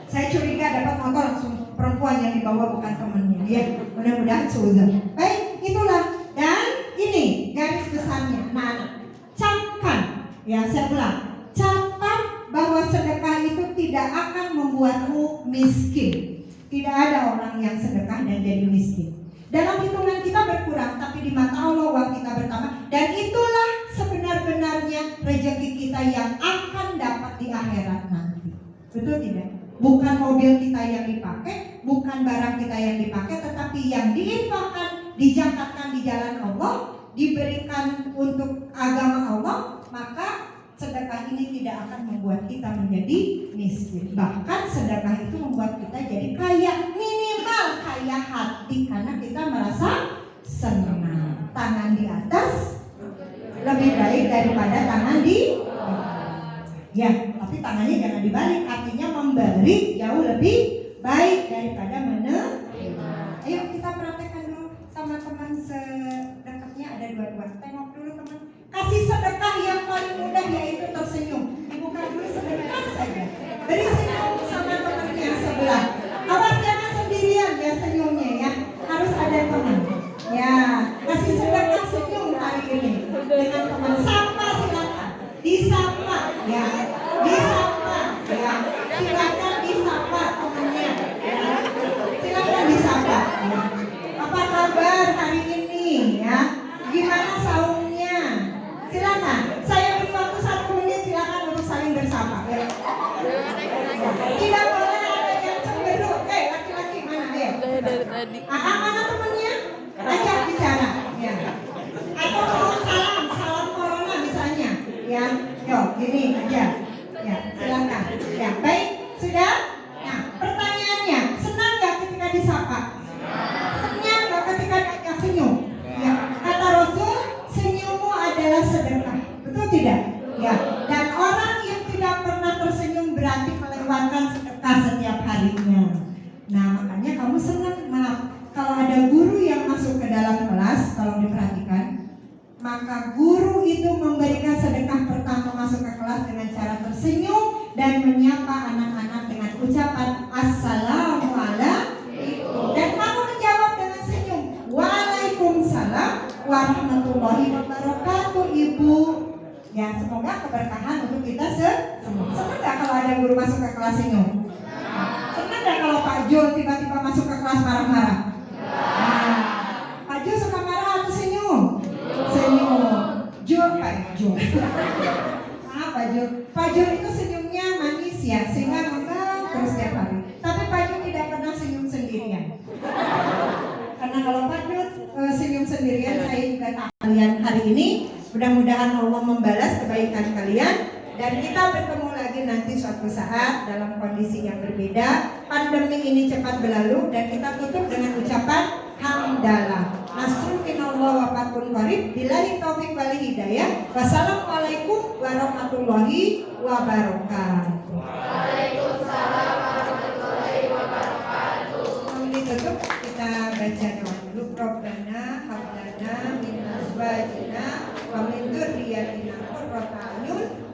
Saya curiga dapat motor langsung perempuan yang dibawa, bukan temannya. Ya, mudah-mudahan seuzon. Baik, itulah. Dan ini garis besarnya. Nah, camkan. Ya, saya ulang. Catat bahwa sedekah itu tidak akan membuatmu miskin. Tidak ada orang yang sedekah dan jadi miskin. Dalam hitungan kita berkurang, tapi di mata Allah uang kita bertambah. Dan itulah sebenar-benarnya rezeki kita yang akan dapat di akhirat nanti. Betul tidak? Bukan mobil kita yang dipakai, bukan barang kita yang dipakai, tetapi yang diinfakkan, dijakatkan di jalan Allah, diberikan untuk agama Allah, maka sedekah ini tidak akan membuat kita menjadi miskin. Bahkan sedekah itu membuat kita jadi kaya, minimal kaya hati, karena kita merasa senang. Tangan di atas lebih baik daripada tangan di ya, tapi tangannya jangan dibalik, artinya memberi jauh lebih baik daripada menerima. Ayo kita praktekkan dulu sama teman sedekatnya, ada dua-dua. Tengok dulu teman. Kasih sedekah yang paling mudah yaitu tersenyum. Dibuka dulu sedekah saja. Beri senyum sama temannya sebelah. Awas jangan sendirian ya senyumnya ya. Harus ada teman. Ya, kasih sedekah senyum hari ini dengan teman. Sapa silakan. Disapa ya. Disapa ya. Silakan disapa temannya. Ya. Silakan disapa. Ya. Apa kabar hari ini ya? Gimana saumnya? Silakan. Saya beri waktu 1 menit, silakan untuk saling bersapa. Ya. Tidak boleh ada yang cemberut. Laki-laki mana? Ayo. Dari tadi. Mana temannya? Ajak bicara. Ya. Atau mau salam corona misalnya. Ya. Yo, gini aja. Ya, silakan. Ya, baik. Sudah? Nah, pertanyaannya, senang nggak ketika disapa? Senang nggak ketika diajak senyum? Ya, kata Rasul, senyummu adalah sedekah. Betul tidak? Ya. Dan orang yang tidak pernah tersenyum berarti melewatkan sedekah setiap harinya. Nah, makanya kamu senang. Maaf, kalau ada guru yang masuk ke dalam kelas, kalau diperhatikan, maka guru itu memberikan sedekah pertama masuk ke kelas dengan cara tersenyum dan menyapa anak-anak dengan ucapan Assalamualaikum. Dan kamu menjawab dengan senyum, Waalaikumsalam warahmatullahi wabarakatuh, Ibu. Ya, semoga keberkahan untuk kita semua. Senang gak kalau ada guru masuk ke kelas senyum? Senang gak kalau Pak Jo tiba-tiba masuk ke kelas marah-marah? Nah, Pak Jo suka marah atau senyum? Senyum. Pak Jo. Pak Jo. Pak Jo itu senyumnya manis ya, sehingga ngembang terus tiap hari. Tapi Pak Jo tidak pernah senyum sendirian. Karena kalau Pak Jo senyum sendirian, saya juga tak kalian hari ini. Mudah-mudahan Allah membalas kebaikan kalian dan kita bertemu lagi nanti suatu saat dalam kondisi yang berbeda. Pandemi ini cepat berlalu dan kita tutup dengan ucapan hamdalah. Nasrul minallah wa fathun qarib. Billahi taufiq wal hidayah. Wassalamualaikum warahmatullahi wabarakatuh. Waalaikumsalam warahmatullahi wabarakatuh. Sebelum ditutup kita baca doa dulu. Rabbana hab lana min azwajina wa min dzurriyyatina qurrata a'yun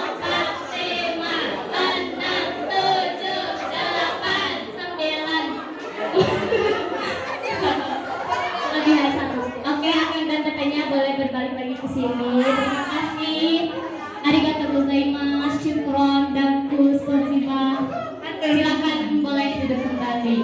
4, 5, 6, 7, 8, 9. sini. Terima kasih. Arigatou gozaimasu, syukron, dan kusosiba. Silakan boleh duduk kembali.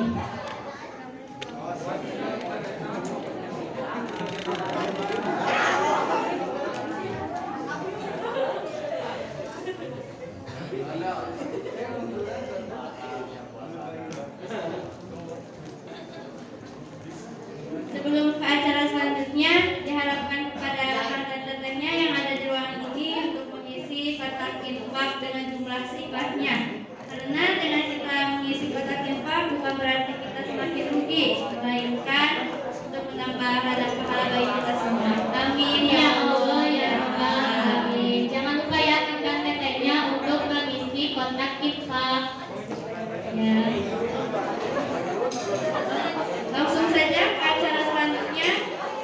Sebelum ke acara selanjutnya, diharapkan kepada rekan dan tetehnya yang ada di ruangan ini untuk mengisi kotak infak dengan jumlah seikhlasnya. Karena dengan kita mengisi kotak infak bukan berarti kita semakin rugi, melainkan untuk menambah ladang pahala bagi kita semua. Amin ya Allah ya Rabbal alamin. Jangan lupa ya rekan tetehnya untuk mengisi kotak infak. Ya. Langsung saja ke acara selanjutnya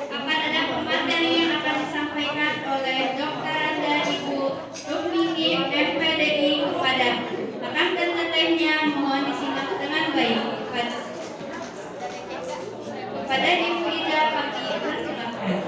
akan ada pemateri yang akan disampaikan oleh Dr. dan Ibu Rukmini FPDI kepada rekan dan tetehnya, mohon disimak dengan baik. Kepada Ibu Ida kami persilakan.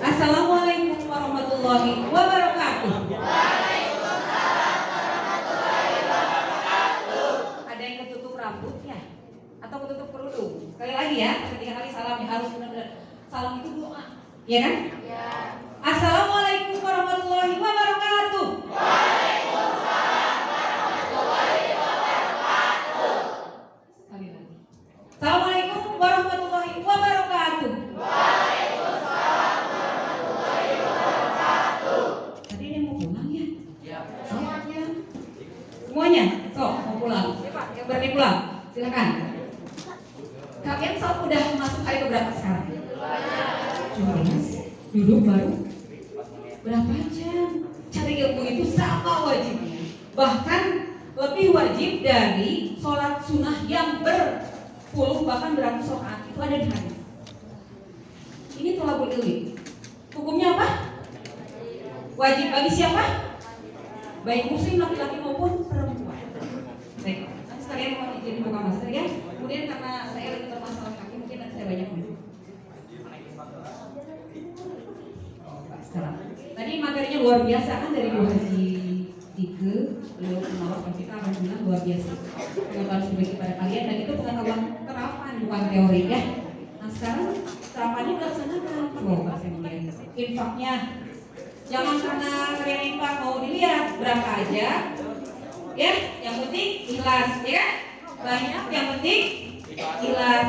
Assalamualaikum warahmatullahi wabarakatuh. Ada yang ketutup rambutnya atau ketutup kerudung? Sekali lagi ya, ketiga kali salam ya, harus benar-benar salam itu doa, ya kan? Ya. Assalamualaikum warahmatullahi wabarakatuh. Sekali lagi. Assalamualaikum warahmatullahi wabarakatuh. Tadi dia mau pulang ya? Semuanya. Semuanya? So, mau pulang. Yang berani pulang, silakan. Kalian saat udah masuk hari keberapa sekarang? 12. Duduk baru berapa jam? Cari ilmu itu sama wajibnya. Bahkan lebih wajib dari sholat sunnah yang berpuluh bahkan beratus rakaat itu ada di hadis. Ini thalabul ilmi. Hukumnya apa? Wajib bagi siapa? Baik muslim laki-laki maupun perempuan. Baik, nanti sekalian mau izin buka masker ya. Kemudian karena saya lagi bermasalah kaki, mungkin nanti saya banyak dulu. Sekarang, tadi materinya luar biasa kan dari Bu Haji Dike, beliau menawarkan kita alhamdulillah luar biasa. Pengetahuan sebaik kepada kalian dan itu pengetahuan terapan bukan teori ya. Nah sekarang terapannya dilaksanakan. Coba saya melihat infaknya. Jangan karena kalian infak mau dilihat berapa aja, ya. Yang penting ikhlas, ya. Banyak yang penting ikhlas.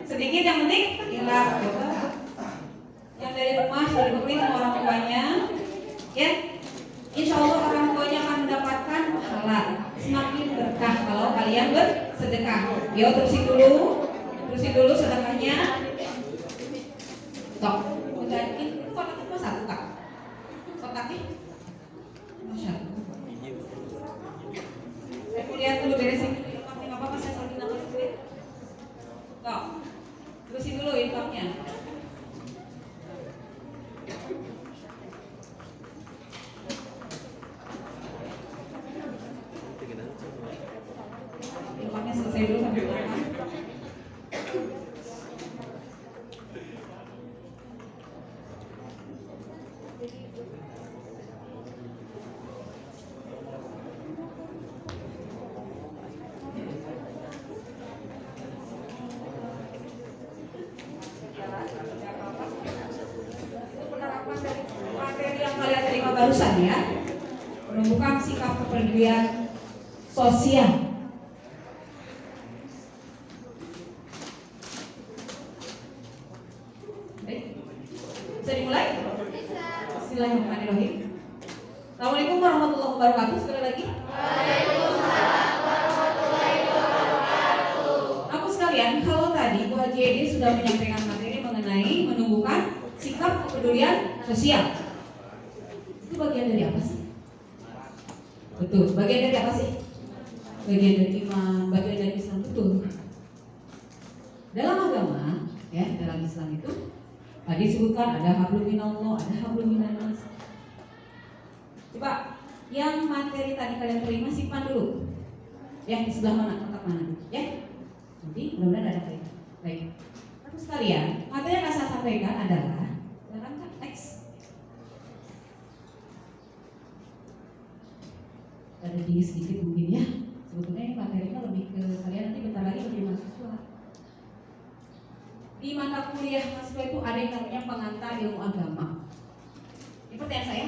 Sedikit yang penting ikhlas. Yang dari rumah sudah diberi sama orang tuanya, ya. Insya Allah orang tuanya akan mendapatkan pahala semakin berkah kalau kalian bersedekah. Yo terusin dulu sedekahnya. Tok, udah ini kotak cuma satu kak. Kotaknya, masya Allah. Saya mau lihat dulu beresin dulu infaknya, nggak apa-apa saya sambil nafas dulu. Tok, terusin dulu infaknya. Infaknya selesai dulu sambil makan. Materi yang kalian terima barusan ya, menumbuhkan sikap kepedulian sosial. Baik, bisa dimulai? Bismillahirrahmanirrahim. Assalamualaikum warahmatullahi wabarakatuh. Sekali lagi. Waalaikumsalam warahmatullahi wabarakatuh. Aku sekalian, kalau tadi Bu Haji Edi sudah menyampaikan materi mengenai menumbuhkan sikap kepedulian sosial. Itu bagian dari apa sih? Betul, bagian dari apa sih? Bagian dari iman, bagian dari Islam, betul. Dalam agama, ya, dalam Islam itu tadi disebutkan ada hablum minallah, ada hablum minannas. Coba yang materi tadi kalian terima simpan dulu. Ya, di sebelah mana, kotak mana, ya. Nanti mudah-mudahan ada kaitan. Baik. Terus sekalian, materi yang saya sampaikan adalah, silakan Kak, next. Ada tinggi sedikit mungkin ya. Sebetulnya ini materinya lebih ke kalian nanti bentar lagi menjadi mahasiswa. Di mata kuliah mahasiswa itu ada yang namanya pengantar ilmu agama. Ini pertanyaan saya,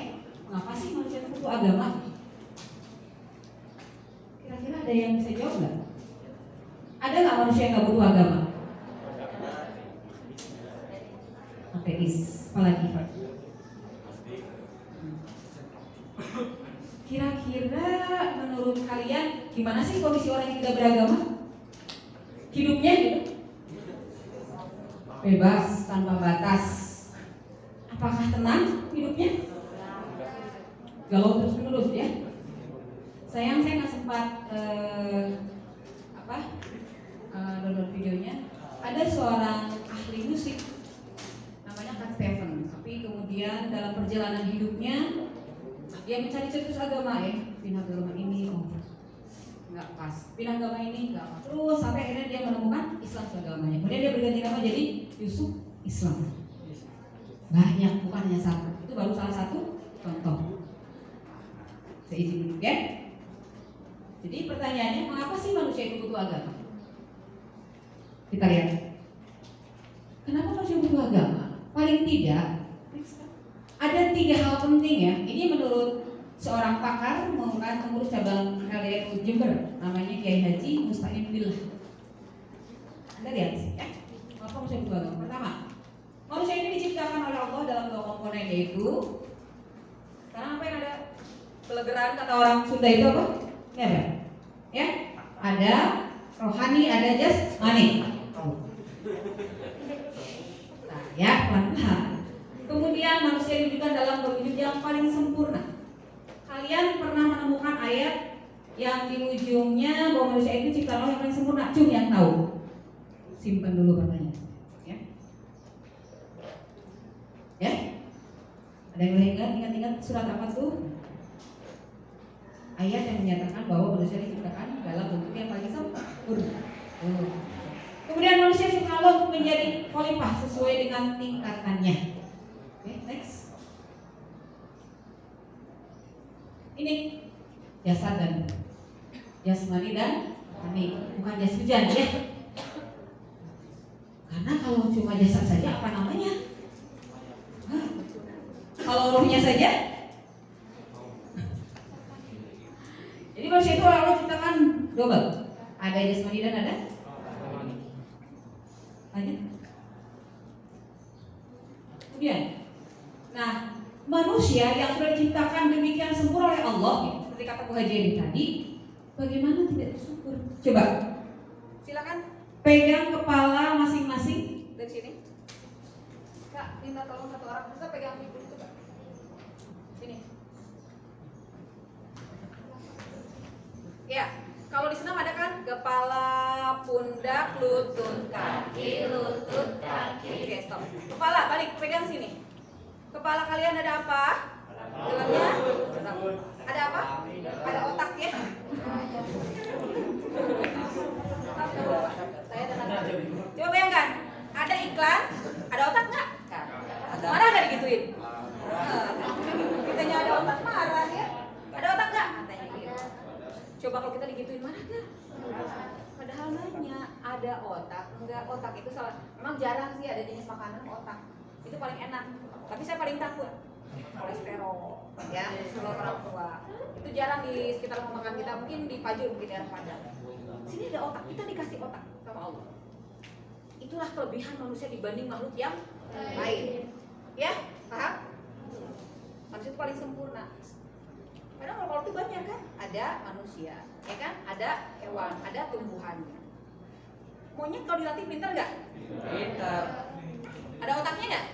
mengapa sih manusia itu butuh agama? Kira-kira ada yang bisa jawab nggak? Ada nggak manusia yang nggak butuh agama? Ateis, apalagi? Kira-kira menurut kalian gimana sih kondisi orang yang tidak beragama? Hidupnya gitu? Bebas, tanpa batas. Apakah tenang hidupnya? Galau terus-menerus ya. Sayang saya nggak sempat download videonya. Ada seorang ahli musik namanya Cat Stevens, tapi kemudian dalam perjalanan hidupnya dia mencari cetus agama ya, pindah agama ini nggak pas, pindah agama ini nggak pas, terus sampai akhirnya dia menemukan Islam seagamanya. Kemudian dia berganti nama jadi Yusuf Islam. Banyak, bukan hanya satu. Itu baru salah satu contoh. Saya izin dulu ya. Jadi pertanyaannya, mengapa sih manusia itu butuh agama? Kita lihat. Kenapa manusia butuh agama? Paling tidak ada 3 hal penting ya. Ini menurut seorang pakar merupakan pengurus cabang LDNU Jember, namanya Kiai Haji Mustaqim Billah. Anda lihat ya. Mengapa manusia butuh agama? Pertama, manusia ini diciptakan oleh Allah dalam 2 komponen, yaitu sekarang apa yang ada pelegeran kata orang Sunda itu apa? Ini apa? Ya, ada rohani, ada jasmani. Nah, ya pelan-pelan. Kemudian manusia diberikan dalam wujud yang paling sempurna. Kalian pernah menemukan ayat yang di ujungnya bahwa manusia itu ciptaan Allah yang paling sempurna? Cum yang tahu. Simpan dulu pertanyaan. Ya. Ya. Ada yang boleh ingat surat apa tuh? Ayat yang menyatakan bahwa manusia diciptakan dalam bentuk yang paling sempurna. Kemudian manusia diciptakan Allah untuk menjadi khalifah sesuai dengan tingkatannya. Oke, next. Ini jasad dan jasmani dan rohani, bukan jas hujan ya. Karena kalau cuma jasad saja apa namanya? Hah? Kalau rohnya saja? Jadi manusia itu Allah ciptakan double. Ada jasmani dan ada lanjut. Kemudian, nah manusia yang sudah diciptakan demikian sempurna oleh Allah, ya, seperti kata Bu Haji ini tadi, bagaimana tidak bersyukur? Coba, silakan pegang kepala masing-masing dari sini. Kak, minta tolong satu orang, bisa pegang ibu coba. Sini. Ya, kalau di senam ada kan kepala, pundak, lutut, kaki, Oke, stop. Kepala balik, pegang sini. Kepala kalian ada apa? Dalamnya ada apa? Ada otak ya? Saya tenang. Coba bayangkan, ada iklan, ada otak nggak? Marah nggak digituin? Kitanya ada otak marah ya? Ada otak nggak? Katanya gitu. Coba kalau kita digituin marah nggak? Padahal nanya ada otak, enggak. Otak itu salah. Memang jarang sih ada jenis makanan otak. Itu paling enak. Tapi saya paling takut kolesterol, ya, kalau orang tua. Itu jarang di sekitar rumah makan kita, mungkin di Pajur, mungkin daerah Padang. Sini ada otak, kita dikasih otak sama Allah. Itulah kelebihan manusia dibanding makhluk yang lain. Ya, paham? Manusia itu paling sempurna. Padahal kalau itu banyak kan, ada manusia, ya kan, ada hewan, ada tumbuhannya. Monyet kalau dilatih pintar nggak? Pintar. Ada otaknya nggak?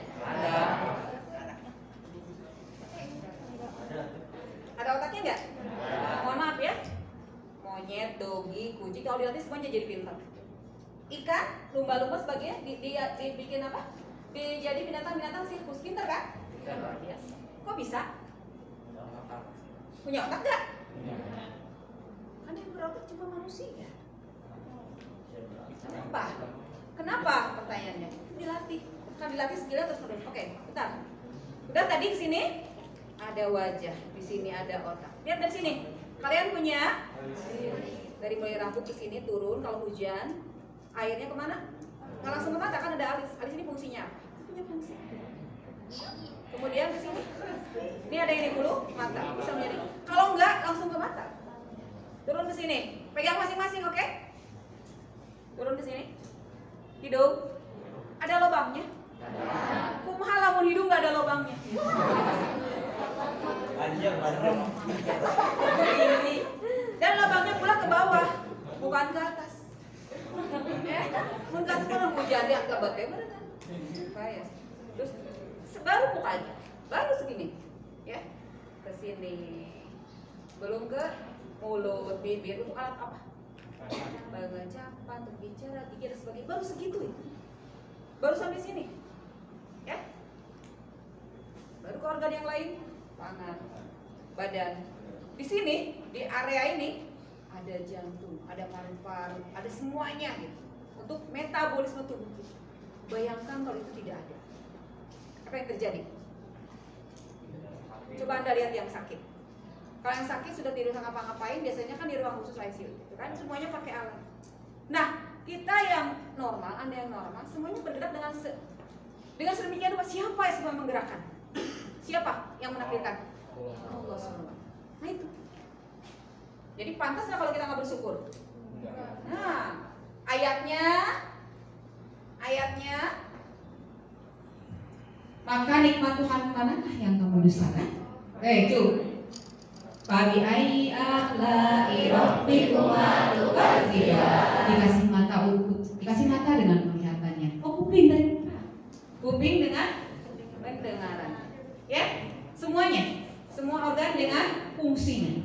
Ada otaknya nggak? Mohon maaf ya. Monyet, dogi, kucing kalau dilatih semuanya jadi pintar. Ikan, lumba-lumba sebagainya dibikin apa? Jadi binatang-binatang sirkus, pintar kan? Luar biasa. Kok bisa? Punya otak nggak? Kan yang berotak cuma manusia. Kenapa? Kenapa pertanyaannya? Dilatih. Kan dilatih skill terus terus. Oke, bentar. Udah tadi ke sini ada wajah, di sini ada otak. Lihat dari sini. Kalian punya dari mulai rambut ke sini turun kalau hujan, airnya kemana? Nggak langsung ke mata kan ada alis. Alis ini fungsinya apa? Punya fungsi. Kemudian ke sini. Ini ada ini dulu, mata. Bisa menjadi. Kalau enggak langsung ke mata. Turun ke sini. Pegang masing-masing, oke? Turun ke sini. Hidung. Ada lubangnya? Kumaha lamun hidung nggak ada lubangnya? Dan lubangnya pula ke bawah, bukan ke atas. Mun ke atas kan hujan dia ke bawah kan? Bahaya. Terus baru mukanya, baru segini, ya, ke sini. Belum ke mulut, bibir, untuk alat apa? Pengucapan, untuk bicara, gigi dan sebagainya. Baru segitu itu. Baru sampai sini, ya. Baru ke organ yang lain, tangan, badan. Di sini, di area ini ada jantung, ada paru-paru, ada semuanya gitu. Untuk metabolisme tubuh kita. Bayangkan kalau itu tidak ada, apa yang terjadi? Coba Anda lihat yang sakit. Kalau yang sakit sudah tidur ngapa-ngapain, biasanya kan di ruang khusus ICU, gitu kan? Semuanya pakai alat. Nah, kita yang normal, Anda yang normal, semuanya bergerak dengan sedemikian rupa. Siapa yang semua menggerakkan? Siapa yang menakdirkan? Allah SWT. Nah itu. Jadi pantas nggak kalau kita nggak bersyukur? Nah, ayatnya, maka nikmat Tuhan manakah yang kamu dustakan? Itu. Pagi ai ahlai rabbikuma tukadziban. Dikasih mata dengan penglihatannya. Oh, kuping dengan pendengaran. Ya, semuanya, semua organ dengan fungsinya.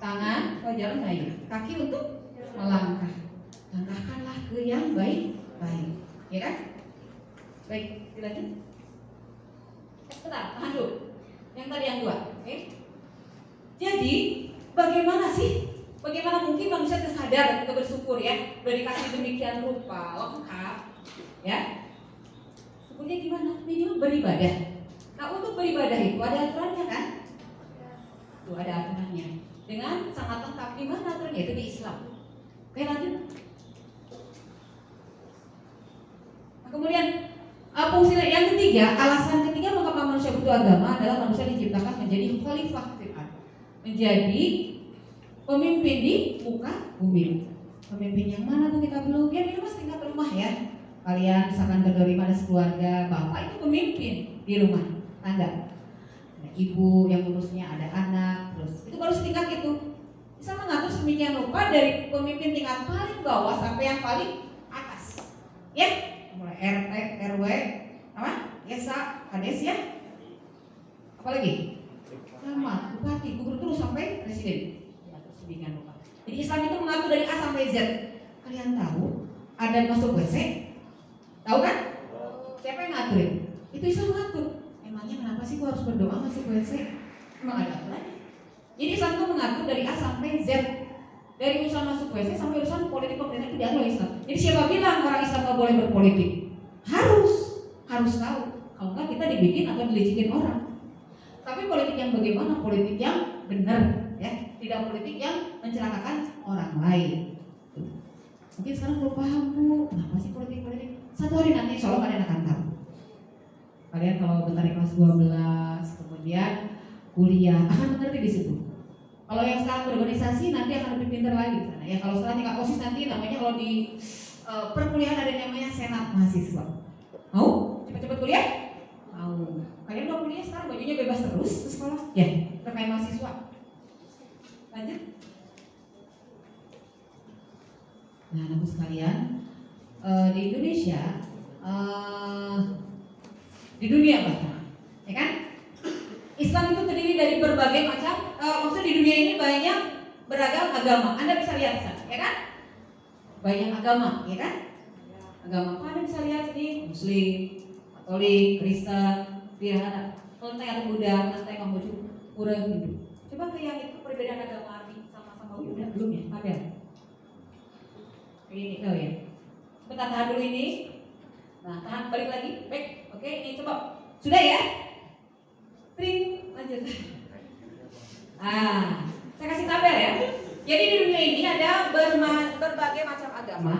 Tangan, oh jalan ayo. Kaki untuk melangkah. Langkahkanlah ke yang baik-baik. Ya kan? Baik, dilanjut. Sebentar, tahan dulu. Yang tadi yang dua, oke? Jadi, bagaimana mungkin manusia tersadar kita bersyukur ya? Udah dikasih demikian rupa lengkap, ya? Syukurnya gimana? Minimal beribadah. Nah, untuk beribadah itu ada aturannya kan? Tuh ada aturannya. Dengan sangat lengkap. Di mana aturannya? Itu di Islam. Oke, lanjut. Nah, kemudian fungsi yang ketiga, alasan ketiga mengapa manusia butuh agama adalah manusia diciptakan menjadi khalifah fil ardh. Menjadi pemimpin di muka bumi. Pemimpin yang mana tuh kita belum? Ya di rumah tinggal rumah ya. Kalian misalkan berdorima ada sekeluarga, bapak itu pemimpin di rumah tangga. Ada ibu yang ngurusnya, ada anak, terus itu baru setingkat itu. Bisa mengatur sedemikian rupa dari pemimpin tingkat paling bawah sampai yang paling atas. Ya, mulai RT, RW, apa? Desa, kades ya. Apalagi? Camat, bupati, gubernur sampai presiden. Diatur sedemikian rupa. Jadi Islam itu mengatur dari A sampai Z. Kalian tahu ada masuk WC? Tahu kan? Siapa yang ngaturin? Itu Islam ngatur. Emangnya kenapa sih gua harus berdoa masuk WC? Emang ada aturannya. Jadi Islam itu mengatur dari A sampai Z. Dari urusan masuk WC sampai urusan politik pemerintah itu diatur oleh Islam. Jadi siapa bilang orang Islam nggak boleh berpolitik? Harus tahu. Kalau nggak kita dibikin atau dilicikin orang. Tapi politik yang bagaimana? Politik yang benar, ya. Tidak politik yang mencelakakan orang lain. Mungkin sekarang belum paham Bu, kenapa sih politik? Satu hari nanti insya Allah kalian akan tahu. Kalian kalau bentar kelas 12, kemudian kuliah akan mengerti di situ. Kalau yang sekarang berorganisasi nanti akan lebih pintar lagi sana. Ya kalau sekarang tingkat OSIS nanti namanya kalau di perkuliahan ada yang namanya senat mahasiswa. Mau cepet-cepet kuliah? Mau. Kalian udah kuliah sekarang bajunya bebas terus ke sekolah? Ya, terkait mahasiswa. Lanjut. Nah, anak sekalian, di Indonesia di dunia bahkan, ya kan? Islam itu terdiri dari berbagai macam, maksud di dunia ini banyak beragam agama. Anda bisa lihat sana, ya kan? Banyak agama, ya kan? Agama apa Anda bisa lihat ini? Muslim, Katolik, Kristen, Buddha, atau Buddha, atau Konghucu, Pura Hindu. Coba ke yang itu perbedaan agama Arbi sama udah belum ya? Abel. Ini tahu ya. Bentar tahan dulu ini. Nah, tahan balik lagi. Baik. Oke, ini coba. Sudah ya? Tring, lanjut. Saya kasih tabel ya. Jadi di dunia ini ada berbagai macam agama.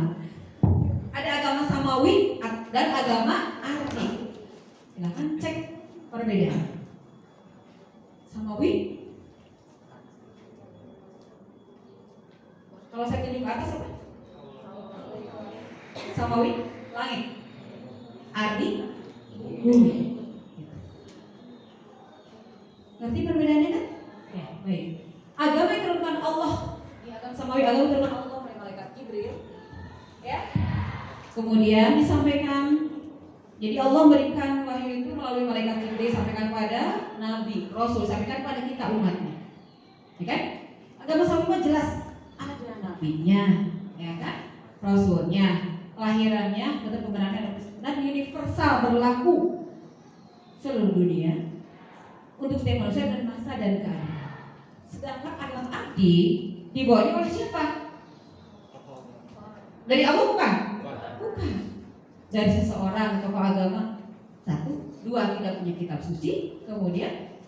Ada agama samawi dan agama arbi. Silakan cek perbedaan. Samawi. Kalau saya tunjuk ke atas apa? Samawi, langit. Ardi, bumi. Ngerti perbedaannya kan? Ya, baik. Agama yang diturunkan Allah, ya, agama samawi, agama yang diturunkan Allah oleh malaikat Jibril. Ya. Kemudian disampaikan. Jadi Allah memberikan wahyu itu melalui malaikat Jibril, sampaikan kepada Nabi, Rasul, sampaikan kepada kita umatnya. Ya kan? Agama samawi jelas ada nabinya, ya kan? Rasulnya, kelahirannya, bentuk pembenaran dan universal berlaku seluruh dunia untuk setiap manusia dan masa dan keadaan. Sedangkan agama abdi dibawanya oleh siapa? Dari Allah bukan? Bukan. Dari seseorang tokoh agama. Satu, dua, tidak punya kitab suci, kemudian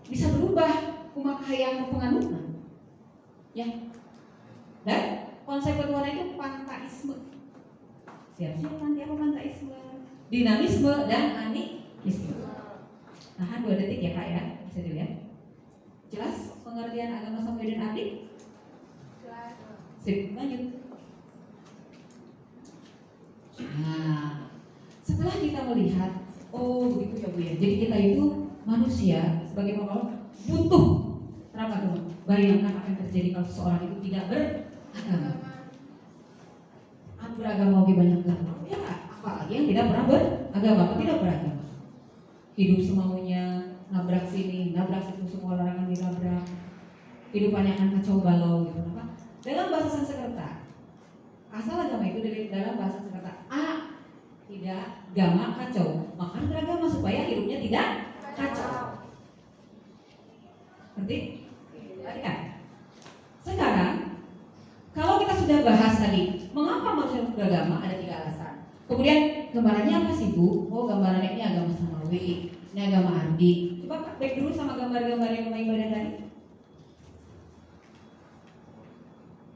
bisa berubah kumaha yang penganutna. Ya. Dan konsep ketuhanan itu pantaisme. Siap-siap nanti apa pantaisme? Dinamisme dan animisme. Tahan 2 detik ya Kak ya, bisa dilihat. Jelas pengertian agama samawi dan abdi? Jelas. Sip, lanjut. Nah, setelah kita melihat, oh begitu ya Bu ya. Jadi kita itu manusia sebagai makhluk butuh terhadap agama. Bayangkan apa yang terjadi kalau seseorang itu tidak beragama. Beragama oke banyak banget. Ya, apalagi yang tidak pernah beragama atau tidak beragama. Hidup semaunya, nabrak sini, nabrak situ, semua larangan dinabrak. Hidupannya akan kacau balau gitu. Apa? Dalam bahasa Sanskerta, asal agama itu dari dalam bahasa Sanskerta tidak gama kacau, maka beragama supaya hidupnya tidak kacau. Ngerti? Kan? Sekarang kalau kita sudah bahas tadi, mengapa manusia beragama ada 3 alasan. Kemudian gambarannya apa sih Bu? Oh gambarannya ini agama samawi, ini agama ardi. Coba back dulu sama gambar-gambar yang rumah ibadah tadi.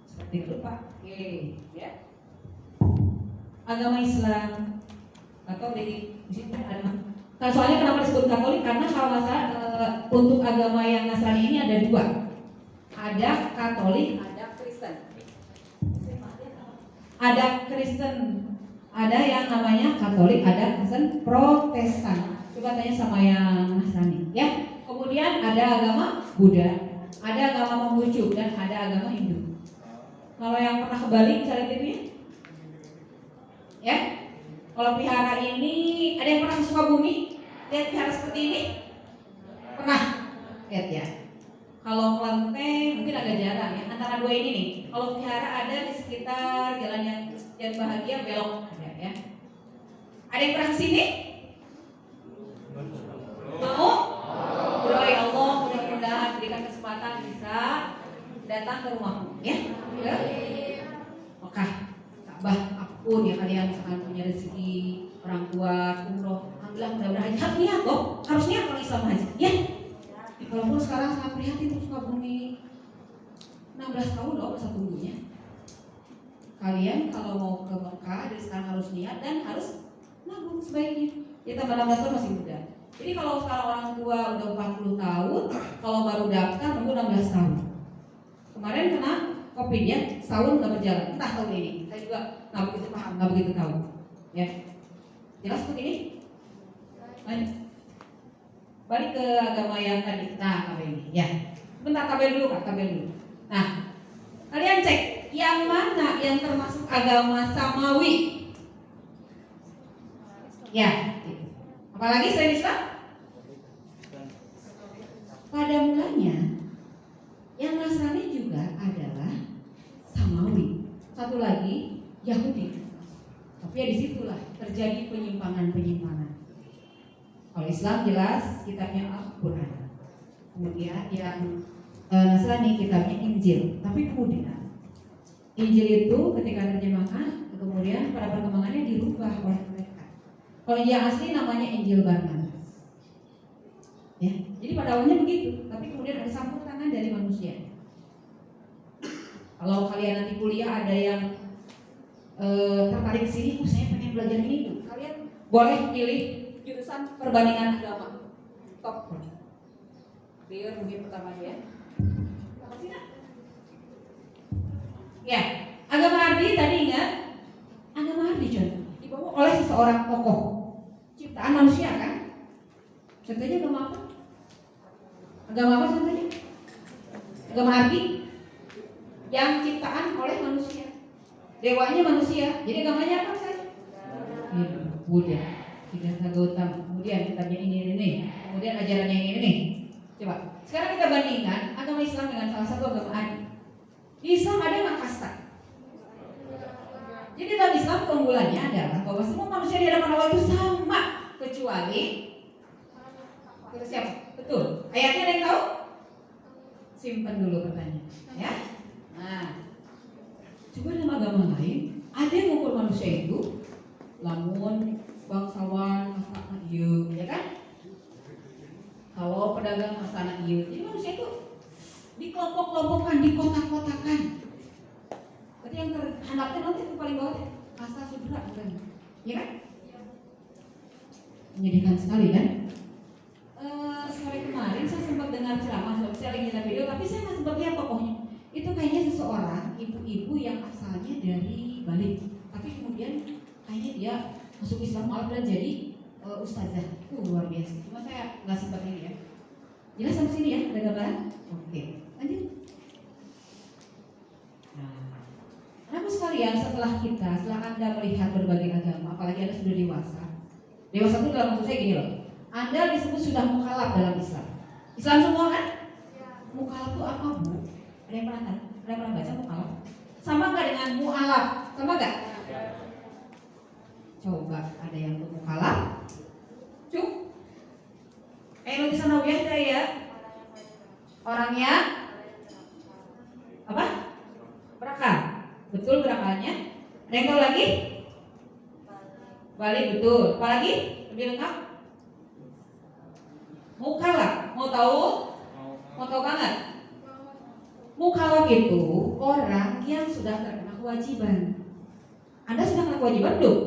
Seperti itu Pak. Oke, ya. Agama Islam atau di sini ada. Nah, soalnya kenapa disebut Katolik? Karena kalau masalah untuk agama yang Nasrani ini ada 2. Ada Katolik, ada Kristen. Ada Kristen, ada yang namanya Katolik, ada Kristen Protestan. Coba tanya sama yang Nasrani, ya. Kemudian ada agama Buddha, ada agama Konghucu, dan ada agama Hindu. Kalau yang pernah kebalik, bisa lihat ini, ya. Kalau vihara ini, ada yang pernah ke Sukabumi? Lihat vihara seperti ini? Pernah? Lihat ya. Kalau kelenteng mungkin agak jarang ya. Antara 2 ini nih. Kalau vihara ada di sekitar jalan yang bahagia belok ada ya. Ada yang pernah kesini? Mau? Berdoa ya Allah mudah-mudahan berikan kesempatan bisa datang ke rumahmu ya. Ya. Oke. Ka'bah apapun ya kalian misalkan punya rezeki orang tua umroh, alhamdulillah mudah-mudahan niat loh. Harusnya orang Islam haji ya. Walaupun sekarang sangat prihatin untuk Sukabumi 16 tahun loh masa tunggunya. Kalian kalau mau ke Mekah dari sekarang harus niat dan harus nabung sebaiknya. Ya tambah 16 tahun masih muda. Jadi kalau sekarang orang tua udah 40 tahun, kalau baru daftar nunggu 16 tahun. Kemarin kena Covid ya, setahun nggak berjalan. Entah tahun ini. Saya juga nggak begitu paham, nggak begitu tahu. Ya, jelas seperti ini. Lanjut. Balik ke agama yang tadi. Nah, tabel ini. Ya. Bentar tabel dulu, Kak, tabel dulu. Nah, kalian cek yang mana yang termasuk agama samawi? Ya. Apa? Apalagi selain Islam? Pada mulanya yang Nasrani juga adalah Samawi. Satu lagi Yahudi. Tapi ya disitulah terjadi penyimpangan-penyimpangan. Kalau Islam jelas kitabnya Al-Quran. Kemudian yang Nasrani kitabnya Injil. Tapi kemudian Injil itu ketika terjemahkan, kemudian pada perkembangannya dirubah oleh mereka. Kalau yang asli namanya Injil Barnabas. Ya, jadi pada awalnya begitu. Tapi kemudian ada campur tangan dari manusia. Kalau kalian nanti kuliah ada yang tertarik sini, saya pengen belajar ini tuh. Kalian boleh pilih jurusan perbandingan agama. Top. Clear mungkin pertama ya. Apa sih nak? Ya, agama Ardi tadi ingat? Agama Ardi contoh dibawa oleh seseorang tokoh ciptaan manusia kan? Contohnya agama apa? Agama apa contohnya? Agama Ardi yang ciptaan oleh manusia. Dewanya manusia. Jadi agamanya apa saja? Buddha. Siddhartha Gautama. Kemudian kitabnya ini. Kemudian ajarannya ini. Coba. Sekarang kita bandingkan agama Islam dengan salah satu agama Adi. Di Islam ada nggak kasta? Jadi dalam Islam keunggulannya adalah bahwa semua manusia di hadapan Allah itu sama kecuali siapa? Betul. Ayatnya ada yang tahu? Simpan dulu pertanyaan. Ya. Nah. Coba dalam agama lain ada yang mengukur manusia itu lamun bangsawan masana ieu, ya kan? Kalau pedagang masana ieu. Jadi manusia itu dikelompok-kelompokkan, dikotak-kotakan. Berarti yang terhandapnya nanti itu paling bawah kasta sudra bukan? Ya kan? Menyedihkan sekali kan? Sore kemarin saya sempat dengar ceramah, saya lagi nyetel video, tapi saya nggak sempat lihat tokohnya. Itu kayaknya seseorang ibu-ibu yang asalnya dari Bali, tapi kemudian kayaknya dia masuk Islam malah dan jadi ustazah. Itu luar biasa. Cuma saya nggak sempat ini ya. Jelas sampai sini ya, ada gambaran? Oke, lanjut. Nah, anak sekalian, setelah Anda melihat berbagai agama, apalagi Anda sudah dewasa. Dewasa itu dalam maksud saya gini loh. Anda disebut sudah mukhalaf dalam Islam. Islam semua kan? Mukhalaf itu apa, Bu? Ada yang pernah baca mukhalaf? Sama nggak dengan mu'alaf? Sama nggak? Coba ada yang mukhalaf? Cuk? Di sana ada ya? Orangnya apa? Berakal. Betul berakalnya. Ada yang tahu lagi? Balik betul. Apa lagi? Lebih lengkap? Mukhalaf. Mau tahu? Mau tahu banget? Mukhalaf itu orang yang sudah terkena kewajiban. Anda sudah kena kewajiban belum?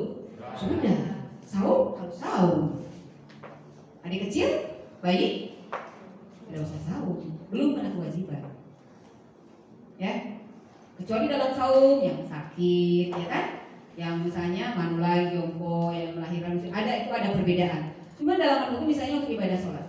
Sudah. Saum harus saum. Adik kecil, bayi, tidak usah saum. Belum kena kewajiban. Ya. Kecuali dalam saum yang sakit, ya kan? Yang misalnya manulai, jompo, yang melahirkan, ada perbedaan. Cuma dalam hukum misalnya untuk ibadah sholat,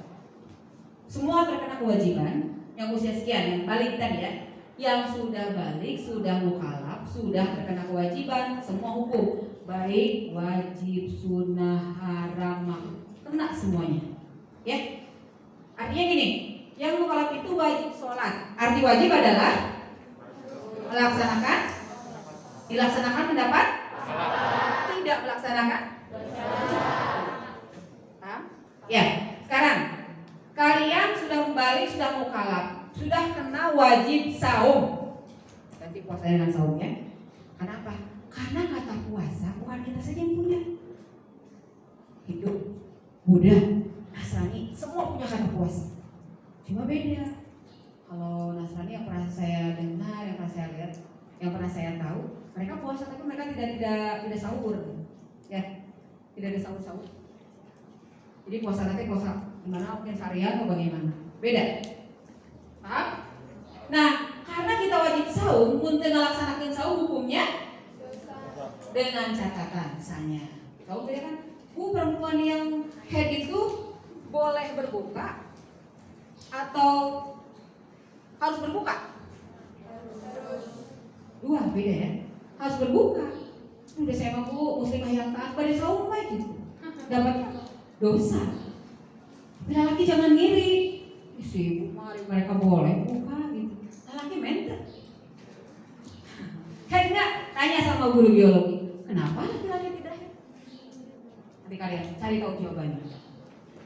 semua terkena kewajiban. Yang usia sekian, yang balik tadi ya, yang sudah balik, sudah mukhalaf, sudah terkena kewajiban, semua hukum baik, wajib, sunnah, haram, kena semuanya. Ya, artinya gini, yang mukhalaf itu wajib sholat. Arti wajib adalah dilaksanakan mendapat, tidak melaksanakan. Paham? Ya, sekarang kalian sudah kembali, sudah mukhalaf, sudah kena wajib saum. Nanti puasa dengan saum ya. Kenapa? Karena kata puasa bukan kita saja yang punya. Hindu, Buddha, Nasrani, semua punya kata puasa. Cuma beda. Kalau Nasrani yang pernah saya dengar, yang pernah saya lihat, yang pernah saya tahu, mereka puasa tapi mereka tidak sahur. Ya, tidak ada sahur. Jadi puasa nanti puasa gimana, mungkin syariat atau bagaimana? Beda. Paham? Nah, karena kita wajib saum, untuk melaksanakan saum hukumnya dengan catatan misalnya. Saum beda kan? Perempuan yang haid itu boleh berbuka atau harus berbuka? Dua beda ya. Harus berbuka. Udah saya mampu muslimah yang taat pada saum baik gitu. Dapatnya dosa. Laki jangan ngiri. Sibuk mari mereka boleh buka gitu. Laki mente. Kan enggak tanya sama guru biologi, kenapa laki-laki tidak haid? Nanti kalian cari tahu jawabannya.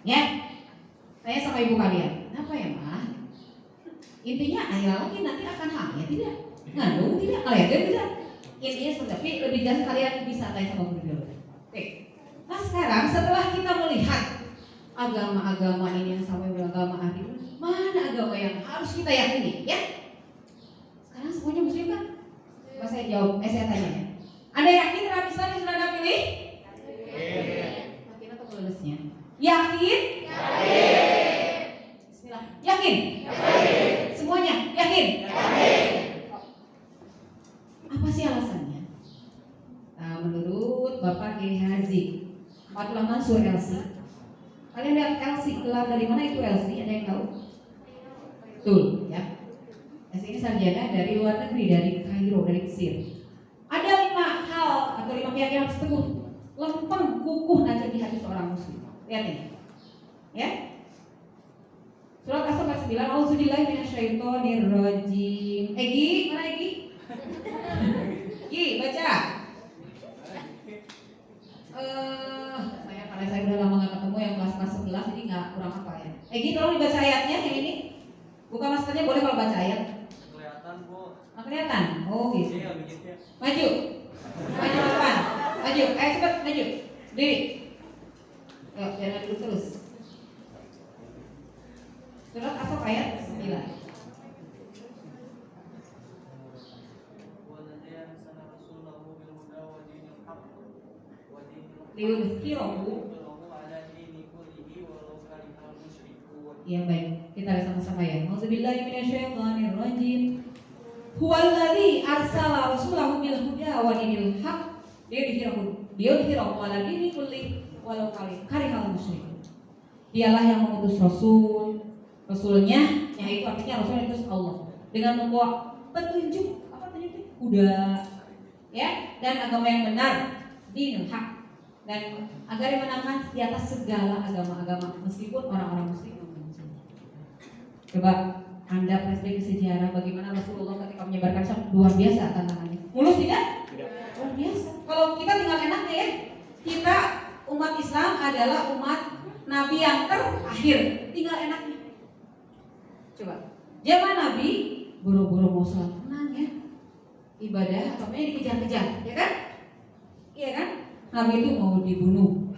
Ya, tanya sama ibu kalian, kenapa ya mah? Intinya ayah laki nanti akan hamil tidak? Ngandung tidak? Kalian tidak? Intinya tapi lebih jelas kalian bisa tanya sama guru biologi. Oke. Nah sekarang setelah kita melihat agama-agama ini yang sampai beragama ahli, mana agama yang harus kita yakini? Ya. Sekarang semuanya muslim kan? Mas saya jawab, saya tanya ya. Anda yakin terhadap Islam yang sudah Anda pilih? Yakin atau melulusnya? Yakin? Yakin. Bismillah. Yakin? Yakin. Semuanya yakin? Yakin. Apa sih alasannya? Nah, menurut Bapak Kiai Haji Fatullah Mansur LC. Kalian lihat LC kelar dari mana itu LC? Ada yang tahu? Betul, ya. LC ini sarjana dari luar negeri, dari Kairo, dari Mesir. Ada 5 hal atau 5 keyakinan harus teguh, lempeng, kukuh nanti di hati seorang muslim. Lihat ini, ya. Surat As-Saff 9. Auzubillahi minasyaitonirrajim. Egi, mana Egi? Egi, baca. Karena saya udah lama nggak ketemu yang kelas 11, jadi nggak kurang apa ya. Egi, tolong dibaca ayatnya yang ini. Buka maskernya boleh kalau baca ayat. Kelihatan, Bu. Nggak kelihatan? Oh gitu. Iya, begitu. Maju. Maju depan. Maju. Cepat maju. Diri. Yuk, jangan duduk terus. Surat As-Saff ayat 9. Liyudhhirahu. Ya baik, kita lihat sama-sama ya. Auzubillahi minasyaitonirrajim. Huwallazi arsala rasulahu bil huda wa dinil haq liyudhhirahu 'ala dini kulli walau karihal musyrikun. Dialah yang mengutus rasulnya, yaitu artinya rasul itu Allah, dengan membawa petunjuk, apa petunjuk? Huda, ya, dan agama yang benar, dinil haq, dan agar menangkan di atas segala agama-agama meskipun orang-orang muslim membenci. Coba Anda flashback ke sejarah bagaimana Rasulullah ketika menyebarkan Islam, luar biasa tantangannya. Mulus tidak? Luar biasa. Kalau kita tinggal enaknya ya, kita umat Islam adalah umat Nabi yang terakhir, tinggal enaknya. Coba, zaman Nabi buru-buru mau sholat tenang ya, ibadah atau dikejar-kejar, ya kan? Iya kan? Nabi itu mau dibunuh,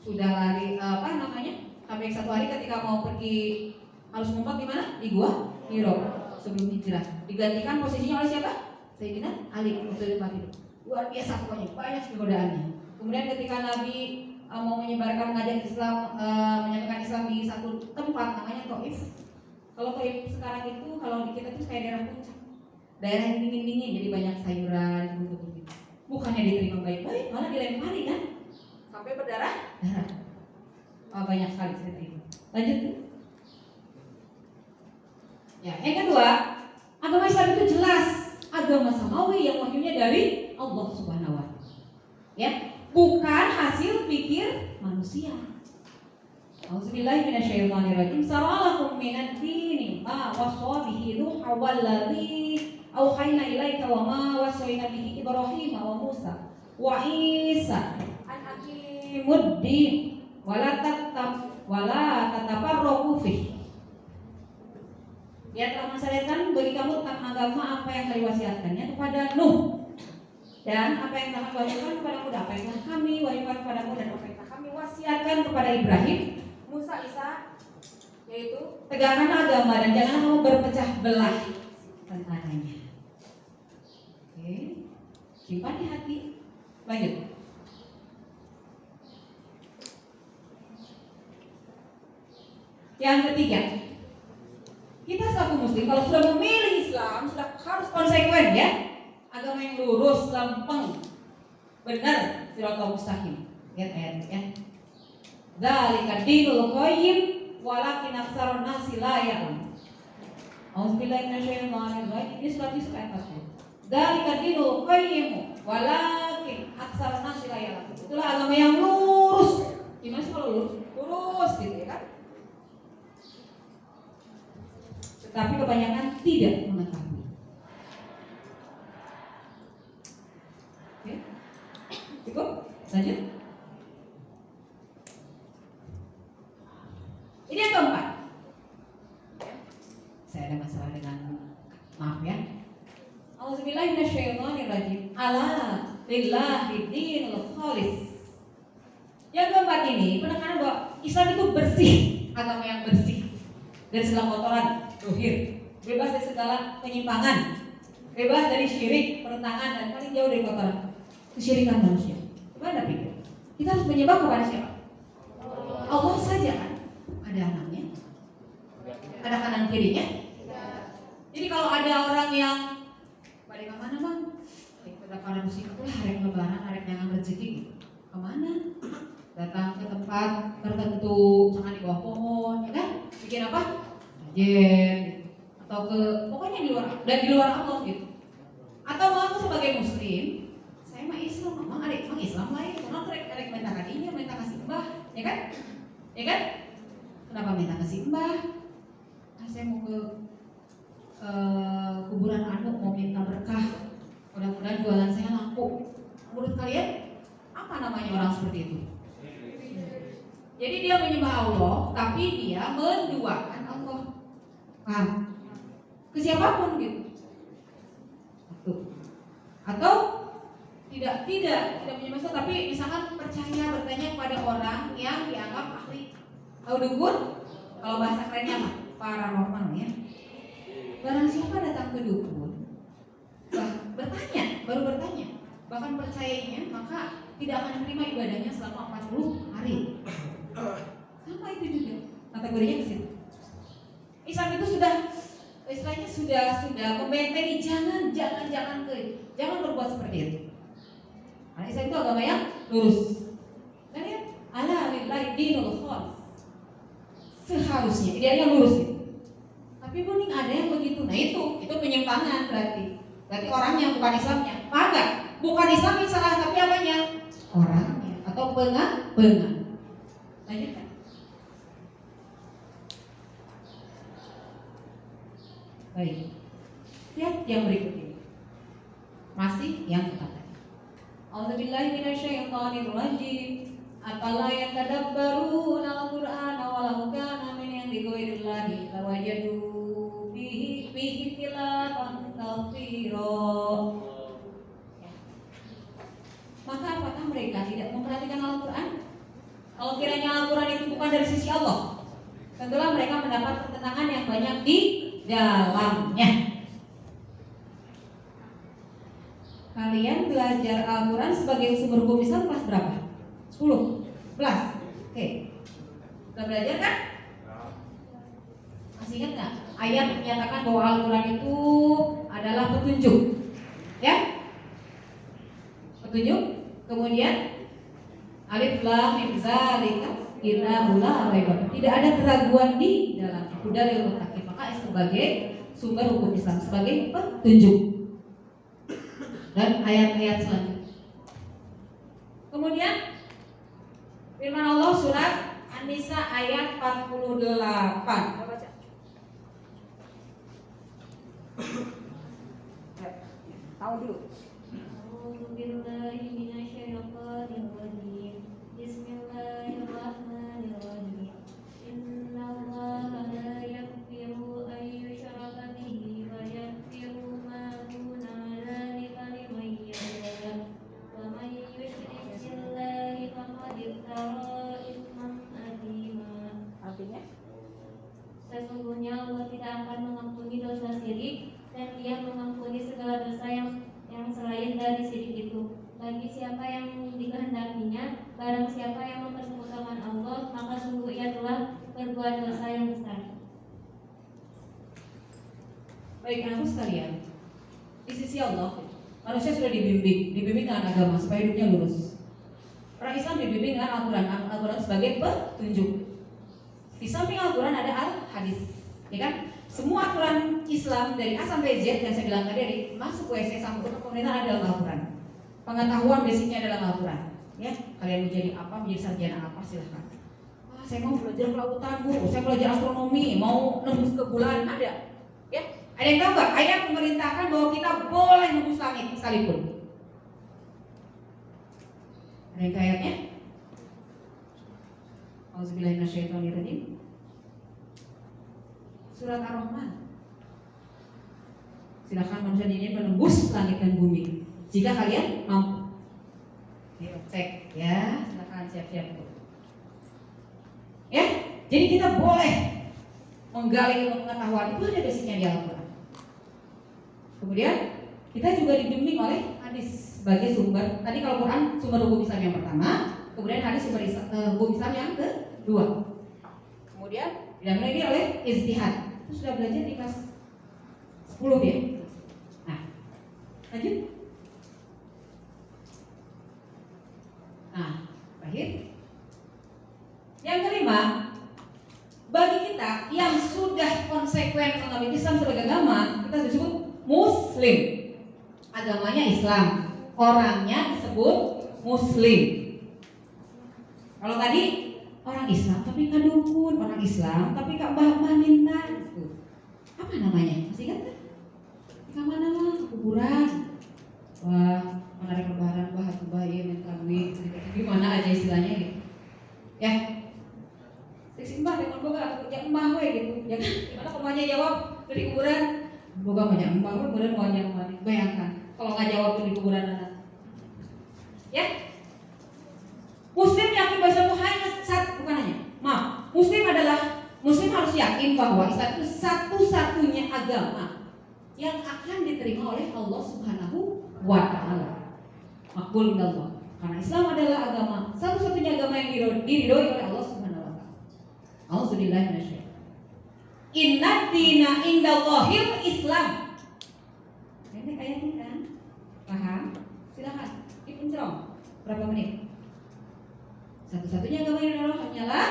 sudah lari sampai 1 hari ketika mau pergi harus ngumpet di mana? Di gua Hiro sebelum hijrah. Digantikan posisinya oleh siapa? Sayyidina Ali radhiyallahu anhu. Luar biasa pokoknya, banyak godaannya. Kemudian ketika Nabi mau menyebarkan ngajak Islam, menyampaikan Islam di satu tempat namanya Taif. Kalau Taif sekarang itu kalau di kita itu kayak daerah puncak, daerah yang dingin-dingin, jadi banyak sayuran gitu. Bukannya diterima baik-baik, malah dilempari kan, sampai berdarah-darah. Banyak sekali cerita itu. Lanjut. Ya, yang kedua, agama Islam itu jelas agama samawi yang wahyunya dari Allah Subhanahu wa Ta'ala. Ya, bukan hasil pikir manusia. Auzubillahi minasyaitonirrajim. Saralakum minad dini ma wasa bihi Nuha wallazi auhayna ilaika wa ma wasayna bihi Ibrahim wa Musa wa Isa an aqimuddin wala tatafarraqu fihi. Dia telah mensyariatkan bagi kamu tentang agama apa yang kami wasiatkannya kepada Nuh, dan apa yang telah kami wahyukan kepadamu, dan apa yang telah kami wahyukan kepadamu, dan apa yang telah kami wasiatkan kepada Ibrahim, Musa, Isa, yaitu tegakkanlah agama dan janganlah kamu berpecah belah tentangannya. Oke, simpan di hati. Lanjut. Yang ketiga, kita selaku muslim kalau sudah memilih Islam sudah harus konsekuen ya. Agama yang lurus, lempeng, benar, siratal mustaqim. Lihat ayat ya. Dzalika dinul qayyim walakin aktsarun nasi la ya'lamun. Auzubillahi minasyaitonir rajim. Ini surat Yusuf ayat 40. Dzalika dinul qayyim walakin aktsarun nasi la ya'lamun. Itulah agama yang lurus, Gimana sih kalau lurus gitu ya kan? Tetapi kebanyakan tidak mengetahui. Oke, cukup? Lanjut. Ini yang keempat. Saya ada masalah dengan, maaf ya. Auzubillahi minasyaitonirrajim. Ala lillahi dinul khalis. Yang keempat ini penekanan bahwa Islam itu bersih, agama yang bersih dari segala kotoran, dohir, bebas dari segala penyimpangan, bebas dari syirik, pertentangan, dan paling jauh dari kotoran kesyirikan manusia. Coba Anda pikir, kita harus menyembah kepada siapa? Allah saja kan? Ada anaknya, ada kanan kirinya. Jadi kalau ada orang yang balik kemana bang? Pada musik lah, hari lebaran, hari yang rezeki, kemana? Datang ke tempat tertentu, jangan di bawah pohon, ya kan? Bikin apa? Kajian, gitu. Atau ke pokoknya di luar dan di luar Allah gitu. Atau mau sebagai muslim, saya mah Islam, memang ada Islam lain, karena ada minta kadinya, minta kasih mbah, ya kan? Ya kan? Kenapa minta kasih mbah? Nah, saya mau ke kuburan anu mau minta berkah, mudah-mudahan jualan saya laku. Menurut kalian apa namanya orang seperti itu? Jadi dia menyembah Allah, tapi dia menduakan Allah. Paham? Ke siapapun gitu. Atau tidak menyembah, tapi misalkan percaya bertanya kepada orang yang dianggap ahli. Tahu dukun? Kalau bahasa kerennya apa? Paranormal ya. Barang siapa datang ke dukun, baru bertanya, bahkan percayanya, maka tidak akan menerima ibadahnya selama 40 hari. Sama itu juga kategorinya ke situ. Islam itu sudah istilahnya sudah membentengi, jangan berbuat seperti itu. Karena Islam itu agama yang lurus. Dan ya, ala lillahi dinul khalis. Seharusnya idealnya lurus itu. Tapi kuning ada yang begitu. Nah itu penyimpangan berarti. Berarti orangnya bukan Islamnya. Paham nggak? Bukan Islam yang salah, tapi apanya? Orangnya atau pengan. Lanjutkan. Baik. Lihat yang berikut ini. Masih yang keempat tadi. Auzubillahi minasyaitonirrajim. Afala yatadabbaruna al-Qur'ana walau kana min indi ghairillahi lawajadu fihi ikhtilafan katsira. Maka apakah mereka tidak memperhatikan Al-Quran? Kalau kiranya Al-Quran itu bukan dari sisi Allah, tentulah mereka mendapat pertentangan yang banyak di dalamnya. Kalian belajar Al-Quran sebagai sumber hukum Islam kelas berapa? 10? 11? Oke. Sudah belajar kan? Masih ingat nggak? Ayat menyatakan bahwa Al-Quran itu adalah petunjuk. Ya? Petunjuk. Kemudian alif lam mim zalika kitabul la raiba. Tidak ada keraguan di dalam hudal lil muttaqin. Maka sebagai sumber hukum Islam, sebagai petunjuk. Dan ayat-ayat selanjutnya. Kemudian firman Allah surat An-Nisa ayat 48. Coba baca. Tahu dulu. A'udzubillahi minasyaitonirrajim. Bismillahirrahmanirrahim. Innallaha la yaghfiru an yushraka bihi wa yaghfiru ma duna dzalika liman yasha. Wa man yushrik billahi faqad iftara itsman adzima. Artinya? Sesungguhnya Allah tidak akan mengampuni dosa syirik, dan Dia mengampuni segala dosa yang selain dari syirik itu. Bagi siapa yang dikehendakinya, barang siapa yang mempersekutukan Allah, maka sungguh ia telah berbuat dosa yang besar. Baik anakku sekalian, di sisi Allah manusia sudah dibimbing dengan agama supaya hidupnya lurus. Orang Islam dibimbing dengan Al-Quran sebagai petunjuk. Di samping Al-Quran ada Al-Hadis, ya kan? Semua aturan Islam dari A sampai Z yang saya bilang tadi, masuk WC sampai ke pemerintah ada dalam Al-Quran. Pengetahuan basicnya dalam Al-Quran. Ya, kalian mau jadi apa, menjadi sarjana apa silahkan. Wah, saya mau belajar kelautan bu, saya belajar astronomi, mau nembus ke bulan, ada. Ya, ada yang tahu nggak? Ayat memerintahkan bahwa kita boleh nembus langit sekalipun. Ada yang tahu ayatnya? Auzubillahiminasyaitonirrajim. Surat Ar-Rahman. Silakan manusia ini menembus langit dan bumi jika kalian mampu. Ayo cek ya, silakan siap-siap tuh. Ya, jadi kita boleh menggali ilmu pengetahuan, itu ada basicnya di Al-Quran. Kemudian kita juga dibimbing oleh hadis sebagai sumber. Tadi kalau Quran sumber hukum Islam yang pertama, kemudian hadis sumber hukum Islam yang kedua. Kemudian didampingi oleh ijtihad. Itu sudah belajar di kelas 10 ya. Nah, lanjut. Nah, terakhir. Yang kelima, bagi kita yang sudah konsekuen mengambil Islam sebagai agama, kita disebut Muslim. Agamanya Islam, orangnya disebut Muslim. Kalau tadi orang Islam tapi nggak dukun, orang Islam tapi nggak mbah minta, gitu. Apa namanya? Masih ingat kan? Ke mana lah? Kuburan. Wah, menarik lebaran, bah ya minta duit, gimana aja istilahnya gitu. Ya. Sik mbah dengan boga ya mbah we gitu. Ya kan? Gimana kemanya jawab dari kuburan? Boga banyak mbah we bener banyak mbah. Bayangkan kalau nggak jawab di kuburan anak. Ya. Muslim yakin bahwa Tuhan hanya satu, bukan hanya. Maaf, Muslim harus yakin bahwa Islam itu satu-satunya agama yang akan diterima oleh Allah Subhanahu wa Ta'ala. Makbul indallah. Karena Islam adalah agama satu-satunya agama yang diridhoi oleh Allah Subhanahu wa Ta'ala. Auzubillahi minasyaitonir. Inna dina indallahil Islam. Ini ayatnya kan? Paham? Silakan dipencerong. Berapa menit? Satu-satunya agama yang diridhoi hanyalah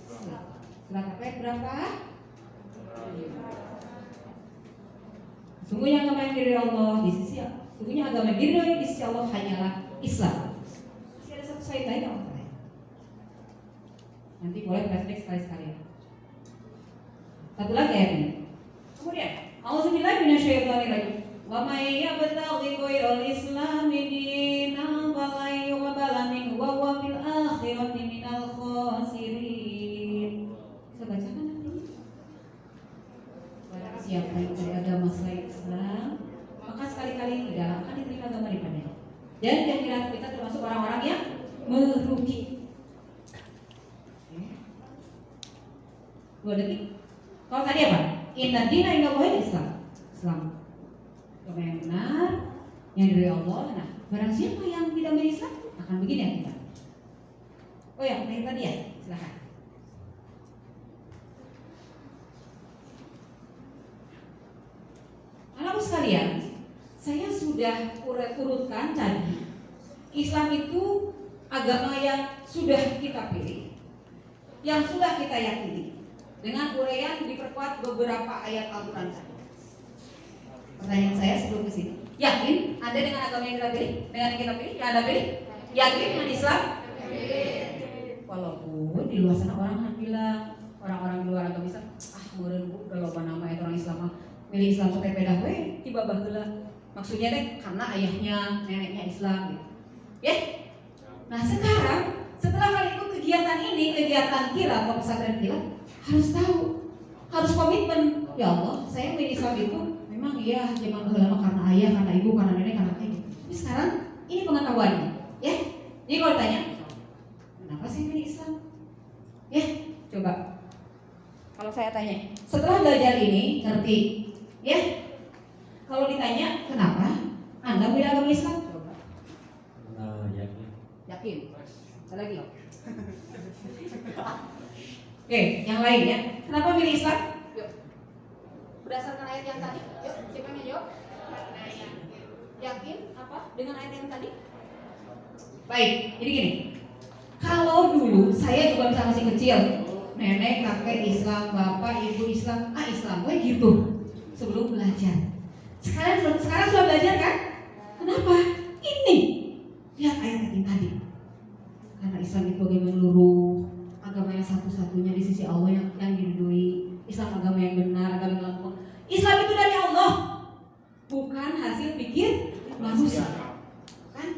Islam. Surat apa berapa? Sungguhnya agama yang diridhoi Allah di sisi Allah. Sungguhnya agama yang diridhoi di sisi Allah hanyalah Islam. Masih ada satu slide lain apa? Nanti boleh flashback sekali-sekali. Satu lagi ayatnya. Kemudian, auzubillahi minasyaitonirrajim. Wa may yabtaghi ghairal islami dinan fala yuqbala minhu wa huwa fil akhirati minal khasirin. Bisa baca kan nanti? Barang siapa yang mencari agama selain Islam, maka sekali-kali tidak akan diterima agama daripadanya. Dan yang kita termasuk orang-orang yang merugi. 2 detik. Kalau tadi apa? Inna dina indallahi Islam. Islam. Agama yang benar, yang dari Allah. Nah, barang siapa yang tidak berislam akan begini ya kita. Oh ya, yang tadi ya, silakan. Anak-anak sekalian, saya sudah urutkan tadi. Islam itu agama yang sudah kita pilih, yang sudah kita yakini. Dengan uraian diperkuat beberapa ayat Al-Quran tadi. Pertanyaan saya sebelum ke sini, yakin Anda dengan agama yang kita pilih? Dengan yang kita pilih, yang Anda pilih? Yakin dengan Islam? Walaupun di luar sana orang bilang, orang-orang di luar agama Islam, meureun bu, kalau nama itu orang Islam milih Islam sampai pedah we, tiba baheula. Maksudnya deh karena ayahnya, neneknya Islam gitu. Ya? Nah sekarang setelah kali ikut kegiatan ini, kegiatan kilat atau pesantren kilat, harus tahu, harus komitmen. Ya Allah, saya milih Islam itu memang iya zaman lama karena ayah, karena ibu, karena nenek, karena kakek. Tapi sekarang ini pengetahuannya, ya. Jadi kalau ditanya, kenapa sih milih Islam? Ya, coba. Kalau saya tanya, setelah belajar ini ngerti, ya. Kalau ditanya, kenapa Anda milih agama Islam? Coba. Yakin. Yakin. Ada lagi? Oke, yang lain ya. Kenapa milih Islam? Yuk. Berdasarkan ayat yang tadi. Yuk, siapa yang jawab? Yakin apa dengan ayat yang tadi? Baik, jadi gini. Kalau dulu saya juga bisa masih kecil, nenek, kakek Islam, bapak, ibu Islam, Islam, gue gitu. Sebelum belajar. Sekarang sudah belajar kan? Kenapa? Ini. Lihat ayat yang tadi. manusia. Kan?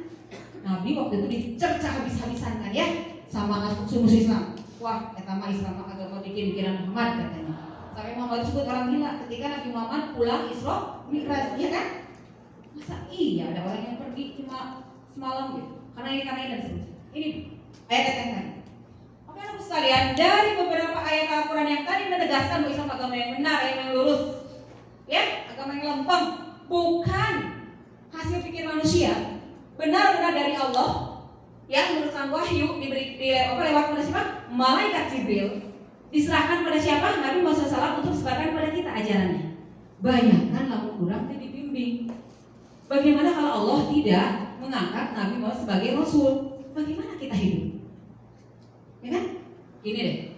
Nabi waktu itu dicerca habis-habisan kan ya sama musuh Islam. Wah, eta mah Islam agama bikin-bikinan Muhammad katanya. Sampai Muhammad disebut orang gila ketika Nabi Muhammad pulang Isra Mi'raj, ya kan? Masa iya ada orang yang pergi cuma semalam gitu? Karena ini dan seterusnya. Ini ayat yang tadi. Oke, anak sekalian, dari beberapa ayat Al-Quran yang tadi menegaskan bahwa Islam agama yang benar, yang lurus, ya, agama yang lempeng, bukan hasil pikir manusia, benar-benar dari Allah, yang menurutkan wahyu lewat pada siapa? Malaikat Jibril, diserahkan pada siapa? Nabi Muhammad SAW untuk sebarkan pada kita ajarannya. Bayangkan lamun kurang dibimbing. Bagaimana kalau Allah tidak mengangkat Nabi Muhammad sebagai Rasul? Bagaimana kita hidup? Ya kan? Gini deh.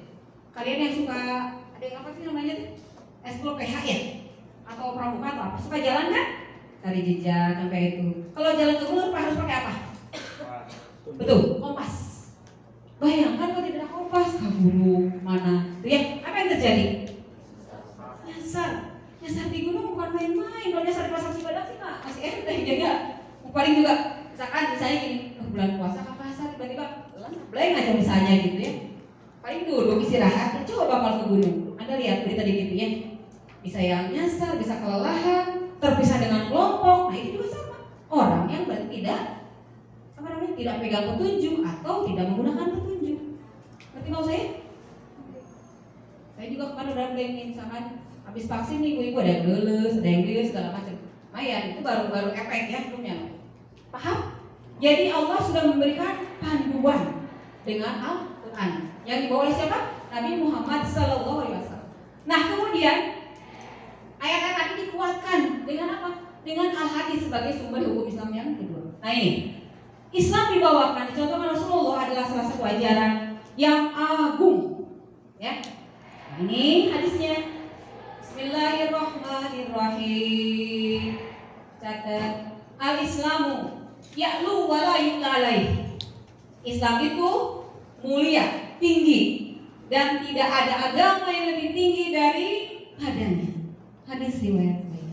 Kalian yang suka ada yang apa sih namanya tuh? S10 PH ya? Atau pramuka atau apa? Suka jalan kan? Cari jejak sampai itu. Kalau jalan ke gunung harus pakai apa? Betul, kompas. Bayangkan kalau tidak ada kompas, kabur mana? Tuh ya, apa yang terjadi? Nyasar di gunung bukan main-main. Kalau nyasar di pasar Cibadak sih mah masih enteng juga. Paling juga misalkan misalnya gini, bulan puasa ke pasar tiba-tiba blank aja misalnya gitu ya. Paling dulu istirahat, coba bakal ke gunung. Anda lihat berita di TV ya. Bisa yang nyasar, bisa kelelahan, terpisah dengan kelompok. Nah itu juga sama. Orang yang berarti tidak pegang petunjuk atau tidak menggunakan petunjuk. Ngerti mau saya? Saya juga kemarin udah blengin misalkan habis vaksin nih ibu-ibu ada yang geles, ada yang geles segala macam. Lumayan itu baru efek ya belumnya. Paham? Jadi Allah sudah memberikan panduan dengan Al-Quran yang dibawa oleh siapa? Nabi Muhammad SAW. Nah kemudian ayat-ayat tadi dikuatkan dengan apa? Dengan Al-Hadis sebagai sumber hukum Islam yang kedua. Nah ini Islam dibawakan, dicontohkan Rasulullah adalah salah satu ajaran yang agung. Ya, nah, ini hadisnya. Bismillahirrahmanirrahim. Catat. Al-Islamu ya'lu wa la yu'la alaih. Islam itu mulia, tinggi, dan tidak ada agama yang lebih tinggi daripadanya. Hadis riwayat Bukhari.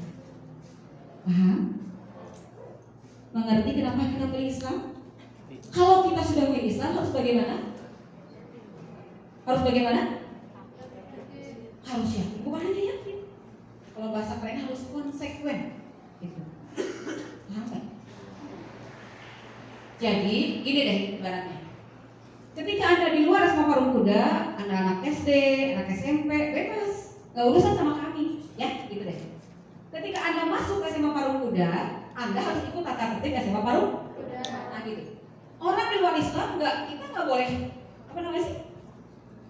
Paham? Mengerti kenapa kita pilih Islam? Kalau kita sudah pilih Islam harus bagaimana? Harus bagaimana? Harus yakin, bukan hanya yakin. Kalau bahasa keren harus konsekuen. Gitu. Paham nggak? Jadi gini deh ibaratnya. Ketika Anda di luar sama Parung Kuda, Anda anak SD, anak SMP, bebas, nggak urusan sama kami, ya gitu deh. Ketika Anda masuk ke SMA Parung Kuda, Anda harus ikut tata tertib SMA Parung Kuda. Nah gitu. Orang di luar Islam kita nggak boleh apa namanya sih?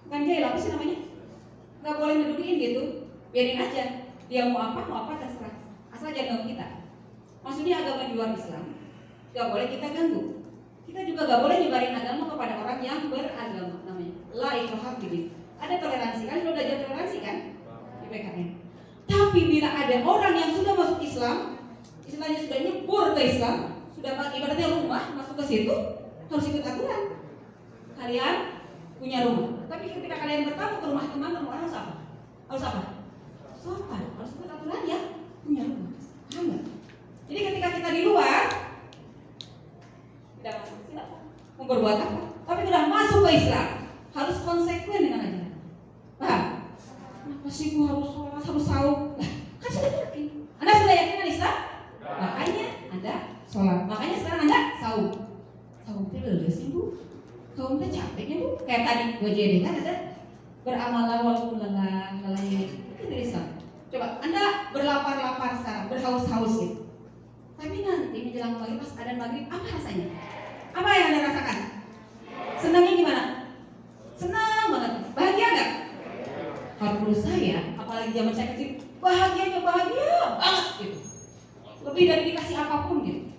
Bukan jahil, apa sih namanya? Nggak boleh ngedudukin gitu. Biarin aja. Dia mau apa terserah. Asal jangan ganggu kita. Maksudnya agama di luar Islam nggak boleh kita ganggu. Kita juga nggak boleh nyebarin agama kepada orang yang beragama, namanya la ikraha fid. Ada toleransi kan? Sudah belajar toleransi kan? Di PKN. Tapi bila ada orang yang sudah masuk Islam, istilahnya sudah nyebur ke Islam, sudah ibaratnya rumah masuk ke situ, harus ikut aturan. Kalian punya rumah, tapi ketika kalian bertamu ke rumah teman harus apa? Harus apa? Sopan, harus ikut aturan ya. Punya rumah, paham nggak? Jadi ketika kita di luar tidak masuk, silakan mau berbuat apa? Tapi sudah masuk ke Islam, harus konsekuen dengan ajaran. Paham? Kenapa sih gua harus sholat, harus sahur? Lah, kan sudah yakin. Anda sudah yakin dengan Islam? Makanya Anda sholat. Makanya sekarang Anda sahur. Sahur itu lelah sih bu. Sahur itu capeknya bu. Kayak tadi gue jadi kan ada beramallah walaupun lelahnya itu dari Islam. Coba Anda berlapar-lapar sekarang, berhaus-haus gitu. Tapi nanti menjelang maghrib pas adzan maghrib apa rasanya? Apa yang Anda rasakan? Senangnya gimana? Senang banget. Bahagia nggak? Kalau menurut saya, apalagi zaman saya kecil, bahagia banget gitu. Lebih dari dikasih apapun gitu.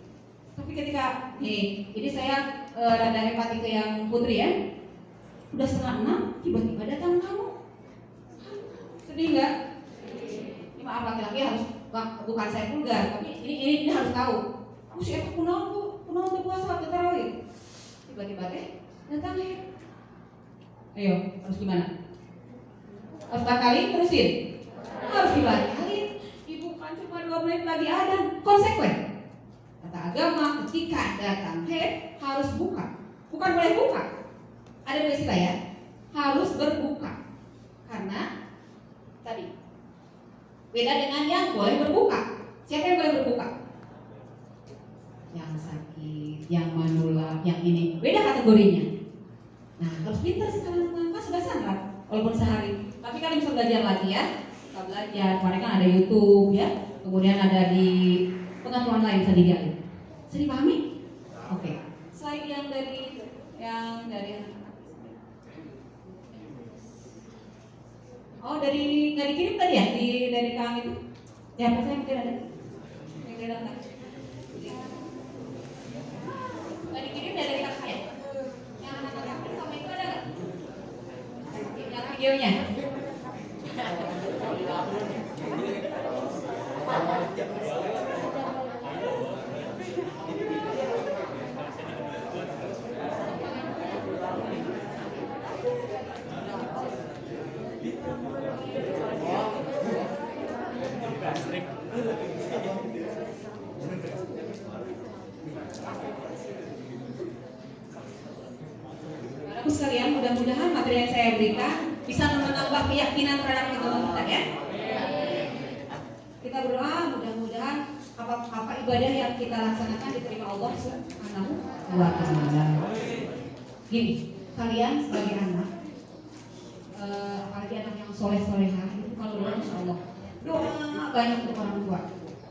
Tapi ketika ini saya rada empati ke yang putri ya, udah 5:30 tiba-tiba datang kamu. Sedih nggak? Ini maaf laki-laki harus bukan saya vulgar, tapi ini harus tahu. Aku sih aku kunaon puasa atau tarawih. Tiba-tiba datang ya. Ayo, harus gimana? Harus batalin terusin? Harus dibatalin. Ibu kan cuma 2 menit lagi adzan. Konsekuen. Kata agama ketika datang harus buka, bukan boleh buka. Ada dua istilah ya, harus berbuka. Karena tadi beda dengan yang boleh berbuka. Siapa yang boleh berbuka? Yang sakit, yang manula, yang ini beda kategorinya. Nah, harus pintar sekarang kan sudah sangat, walaupun sehari. Tapi kalian bisa belajar lagi ya. Kita belajar, kemarin kan ada YouTube ya. Kemudian ada di pengetahuan lain bisa digali. Bisa dipahami? Oke. Slide yang dari oh dari nggak dikirim tadi ya dari Kang itu? Ya apa saya mungkin ada yang dari data. Nggak dikirim dari kakak ya? Yang anak-anak sama itu ada nggak? Yang videonya? Bapak sekalian, mudah-mudahan materi yang saya berikan bisa menambah keyakinan terhadap agama kita ya. Kita berdoa mudah-mudahan apa ibadah yang kita laksanakan diterima Allah Subhanahu wa taala. Gini, kalian sebagai anak, apalagi anak yang soleh-soleha itu kalau doa insya Allah doa banyak untuk orang tua.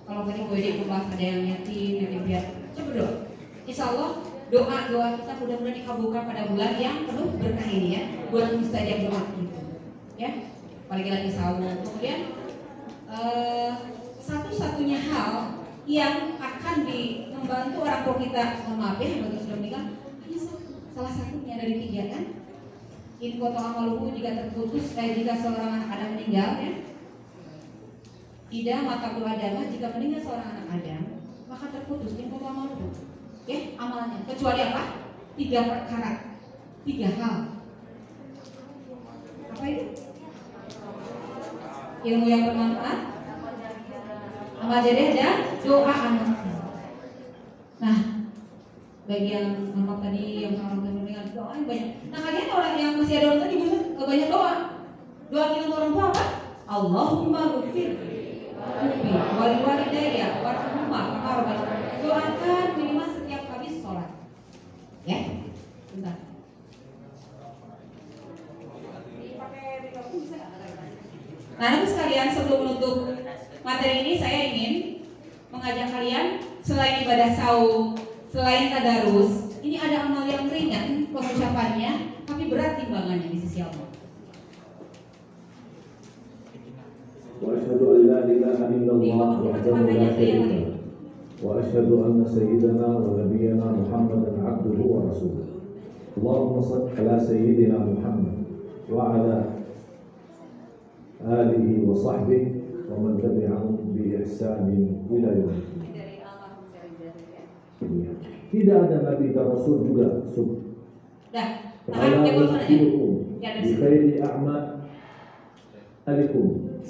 Kalau tadi gue di kelas ada yang yatim piatu, coba doa. Insya Allah doa kita mudah-mudahan dikabulkan pada bulan yang penuh berkah ini ya, bulan mustajab doa gitu ya, apalagi lagi sahur. Kemudian satu-satunya hal yang akan membantu orang tua kita, mohon maaf ya, bagi sudah meninggal, hanya salah satunya dari 3 kan. In kota amaluhu jika terputus, jika seorang anak Adam meninggal ya, Ida mata Adamah jika meninggal seorang anak Adam maka terputus in kota amaluhu ya amalnya, kecuali apa? 3 perkara, 3 hal. Apa itu? Ilmu yang bermanfaat, amal jariah dan doa anak. Nah, bagi yang maaf tadi yang orang mendengar doa yang banyak. Nah, kalian orang yang masih ada orang tadi banyak doa. Doa kita untuk orang tua apa? Allahumma ghfir wal walidayya warhamhuma kama rabbayani. Doakan minimal setiap habis sholat. Ya, bentar. Nah, nanti sekalian sebelum menutup materi ini saya ingin mengajak kalian selain ibadah saum, selain tadarus, ini ada amal yang ringan pengucapannya, tapi berat timbangannya di sisi Allah. وأشهد أن لا إله إلا الله وحده لا شريك له وأشهد أن سيدنا ونبينا محمدا عبده ورسوله اللهم صل على سيدنا محمد وعلى آله وصحبه ومن تبعهم بإحسان إلى يوم الدين. Tidak ada nabi dan rasul juga بخير أعمالكم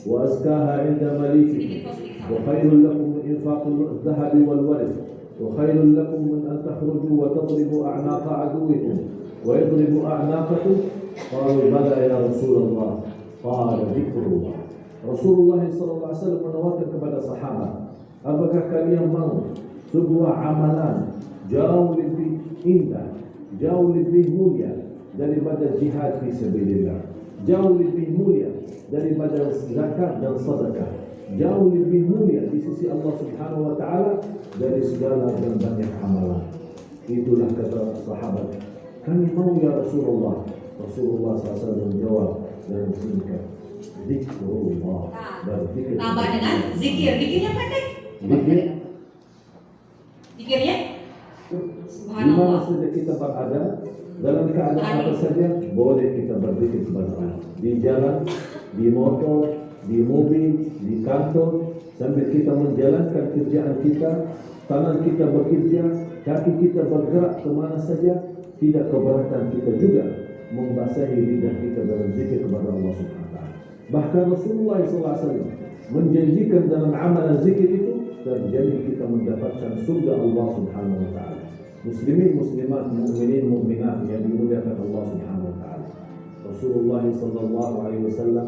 وأزكاها عند مليككم وخير لكم من إنفاق الذهب والورق وخير لكم من أن تخرجوا وتضربوا أعناق عدوكم ويضرب أعناقكم قالوا بلى يا رسول الله قال ذكر الله. Rasulullah SAW menawarkan kepada sahabat, apakah kalian mau sebuah amalan jauh lebih indah, jauh lebih mulia daripada jihad fi sabilillah, jauh lebih mulia daripada zakat dan sedekah, jauh lebih mulia di sisi Allah Subhanahu wa taala dari segala dan banyak amalan. Itulah kata sahabat, kami mau ya Rasulullah. Rasulullah SAW menjawab dan singkat, zikrullah. Berzikir. Tambah dengan zikir. Zikirnya pendek. Zikirnya di mana saja kita berada, dalam keadaan apa saja boleh kita berzikir kepada Allah. Di jalan, di motor, di mobil, di kantor, sambil kita menjalankan kerjaan kita, tangan kita bekerja, kaki kita bergerak kemana saja, tidak keberatan kita juga membasahi lidah kita dalam zikir kepada Allah Subhanahu wa taala. Bahkan Rasulullah SAW menjanjikan dalam amalan zikir itu terjamin kita mendapatkan surga Allah Subhanahu wa taala. Muslimin muslimat, mukminin mukminat yang dimuliakan Allah Subhanahu wa taala. Rasulullah sallallahu alaihi wasallam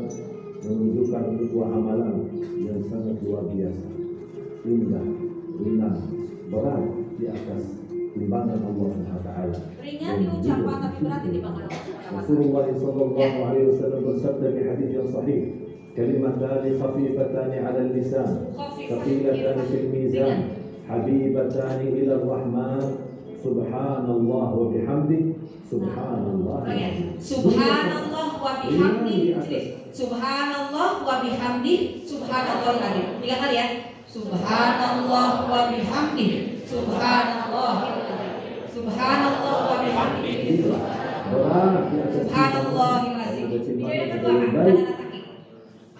menunjukkan sebuah amalan yang sangat luar biasa, indah, ringan, berat di atas timbangan Allah Subhanahu wa taala. Ringan diucapkan tapi berat di timbangan Allah Subhanahu wa taala. Rasulullah sallallahu alaihi wasallam bersabda di hadis yang sahih, kalimatani khafifatani 'ala al-lisan, thaqilatani fil mizan, habibatani ila ar-rahman, subhanallah wa bihamdi, subhanallah. Subhanallah wa bihamdi. Subhanallah wa bihamdi, subhanallah alazim. 3 kali ya. Subhanallah wa bihamdi, subhanallah. Subhanallah wa bihamdi. Subhanallahil azim. Yang kedua ada kaki.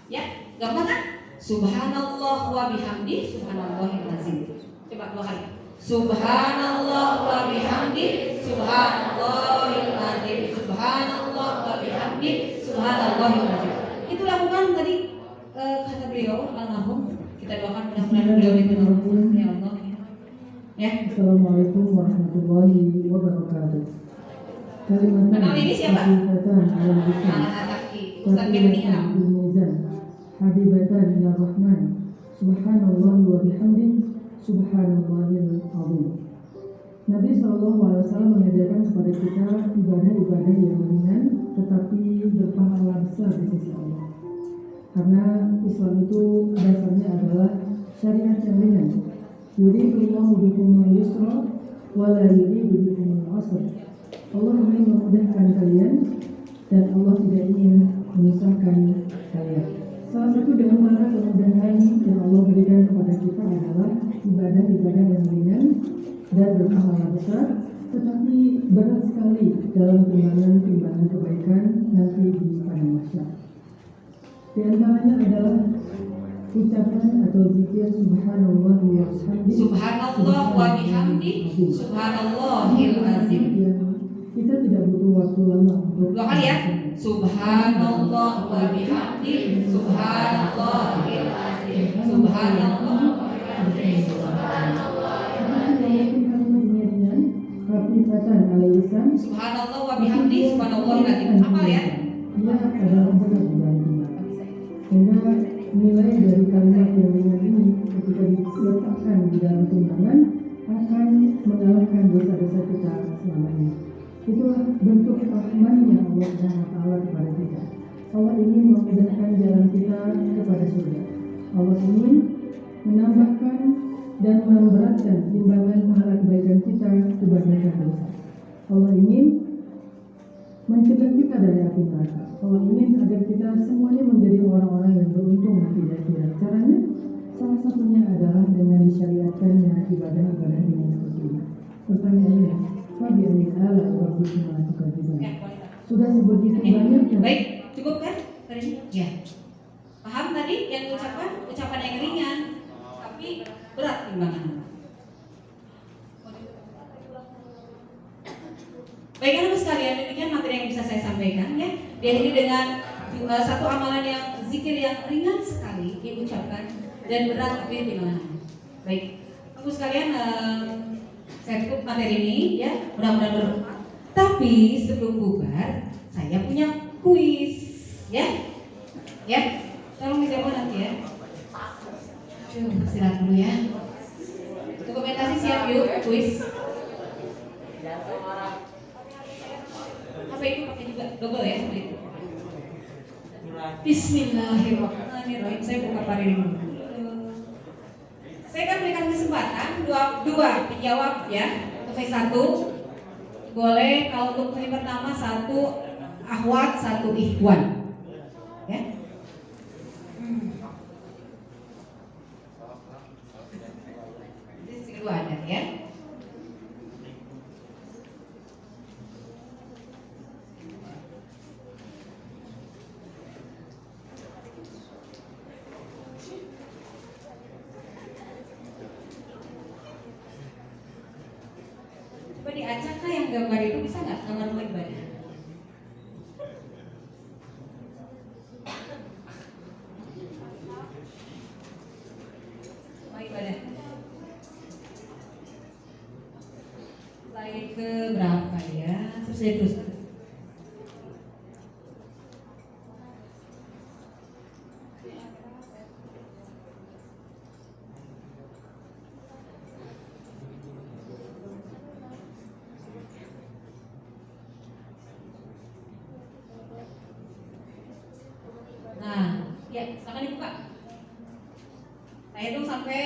Ya, gampang kan? Subhanallah wa bihamdi, subhanallahil azim. Coba 2 kali. Subhanallah wa bihamdi, subhanallahil azim. Subhanallah wa bihamdi, subhanallahil azim. Itu lakukan tadi kata beliau almarhum. Kita doakan mudah-mudahan beliau diterima ya Allah. Ya. Assalamualaikum warahmatullahi wabarakatuh. Kenal ini siapa? Ustaz Kevin Habibatan ila Rahman, subhanallah wa bihamdi, subhanallahil azim. Nabi SAW mengajarkan kepada kita ibadah-ibadah yang ringan tetapi berpahala besar di sisi Allah. Karena Islam itu dasarnya adalah syariat yang ringan. Yuridullahu bikumul yusra wa la yuridu bikumul usra. Allah ingin memudahkan kalian dan Allah tidak ingin menyusahkan kalian. Salah satu di antara kemudahan yang Allah berikan kepada kita adalah ibadah-ibadah yang ringan dan berpahala besar, tetapi berat sekali dalam timbangan kebaikan nanti di padang mahsyar. Di antaranya adalah ucapan atau zikir subhanallah wa bihamdi. Subhanallah wa bihamdi, subhanallahil azim. Kita tidak butuh waktu lama untuk 2 kali ya. Subhanallah wa bihamdi, subhanallahil azim. Subhanallah wa bihamdi, subhanallah. Khafifatan ala lisan. Subhanallah wa bihamdi, subhanallahil azim. Hafal ya. Dia adalah benar dan benar. Sehingga nilai dari kalimat yang ringan ini ketika diletakkan di dalam timbangan akan mengalahkan dosa-dosa kita selama ini. Itulah bentuk rahmannya Allah SWT kepada kita. Allah ingin memudahkan jalan kita kepada surga. Allah ingin menambahkan dan memberatkan timbangan pahala kebaikan kita dibandingkan dosa. Allah ingin mencegah kita dari api neraka. Allah ingin agar kita semuanya menjadi orang-orang yang beruntung nanti di akhirat. Caranya salah satunya adalah dengan disyariatkannya ibadah-ibadah yang seperti ini. Pertanyaannya, sudah sebegitu banyak ya? Baik, cukup kan? Tadi ya. Paham tadi yang diucapkan? Ucapan yang ringan tapi berat timbangan. Baik anak sekalian, demikian materi yang bisa saya sampaikan ya. Diakhiri dengan satu amalan yang zikir yang ringan sekali diucapkan dan berat tapi timbangan. Baik, Ibu sekalian, saya tutup materi ini ya, mudah-mudahan bermanfaat. Tapi sebelum bubar, saya punya kuis, ya, tolong dijawab nanti ya. Istirahat dulu ya. Dokumentasi siap yuk, kuis. Apa itu pakai juga double ya? Bismillahirrahmanirrahim. Saya buka pariri dulu. Saya akan berikan kesempatan dua penjawab ya, untuk satu. Boleh kalau untuk kali pertama 1 akhwat 1 ikhwan. Ya. Ini kedua ada ya. Coba diacak kah yang gambar itu, bisa nggak gambar rumah ibadah? Rumah ibadah. Slide ke berapa ya? Selesai terus. Nah, ya, silakan dibuka. Saya hitung sampai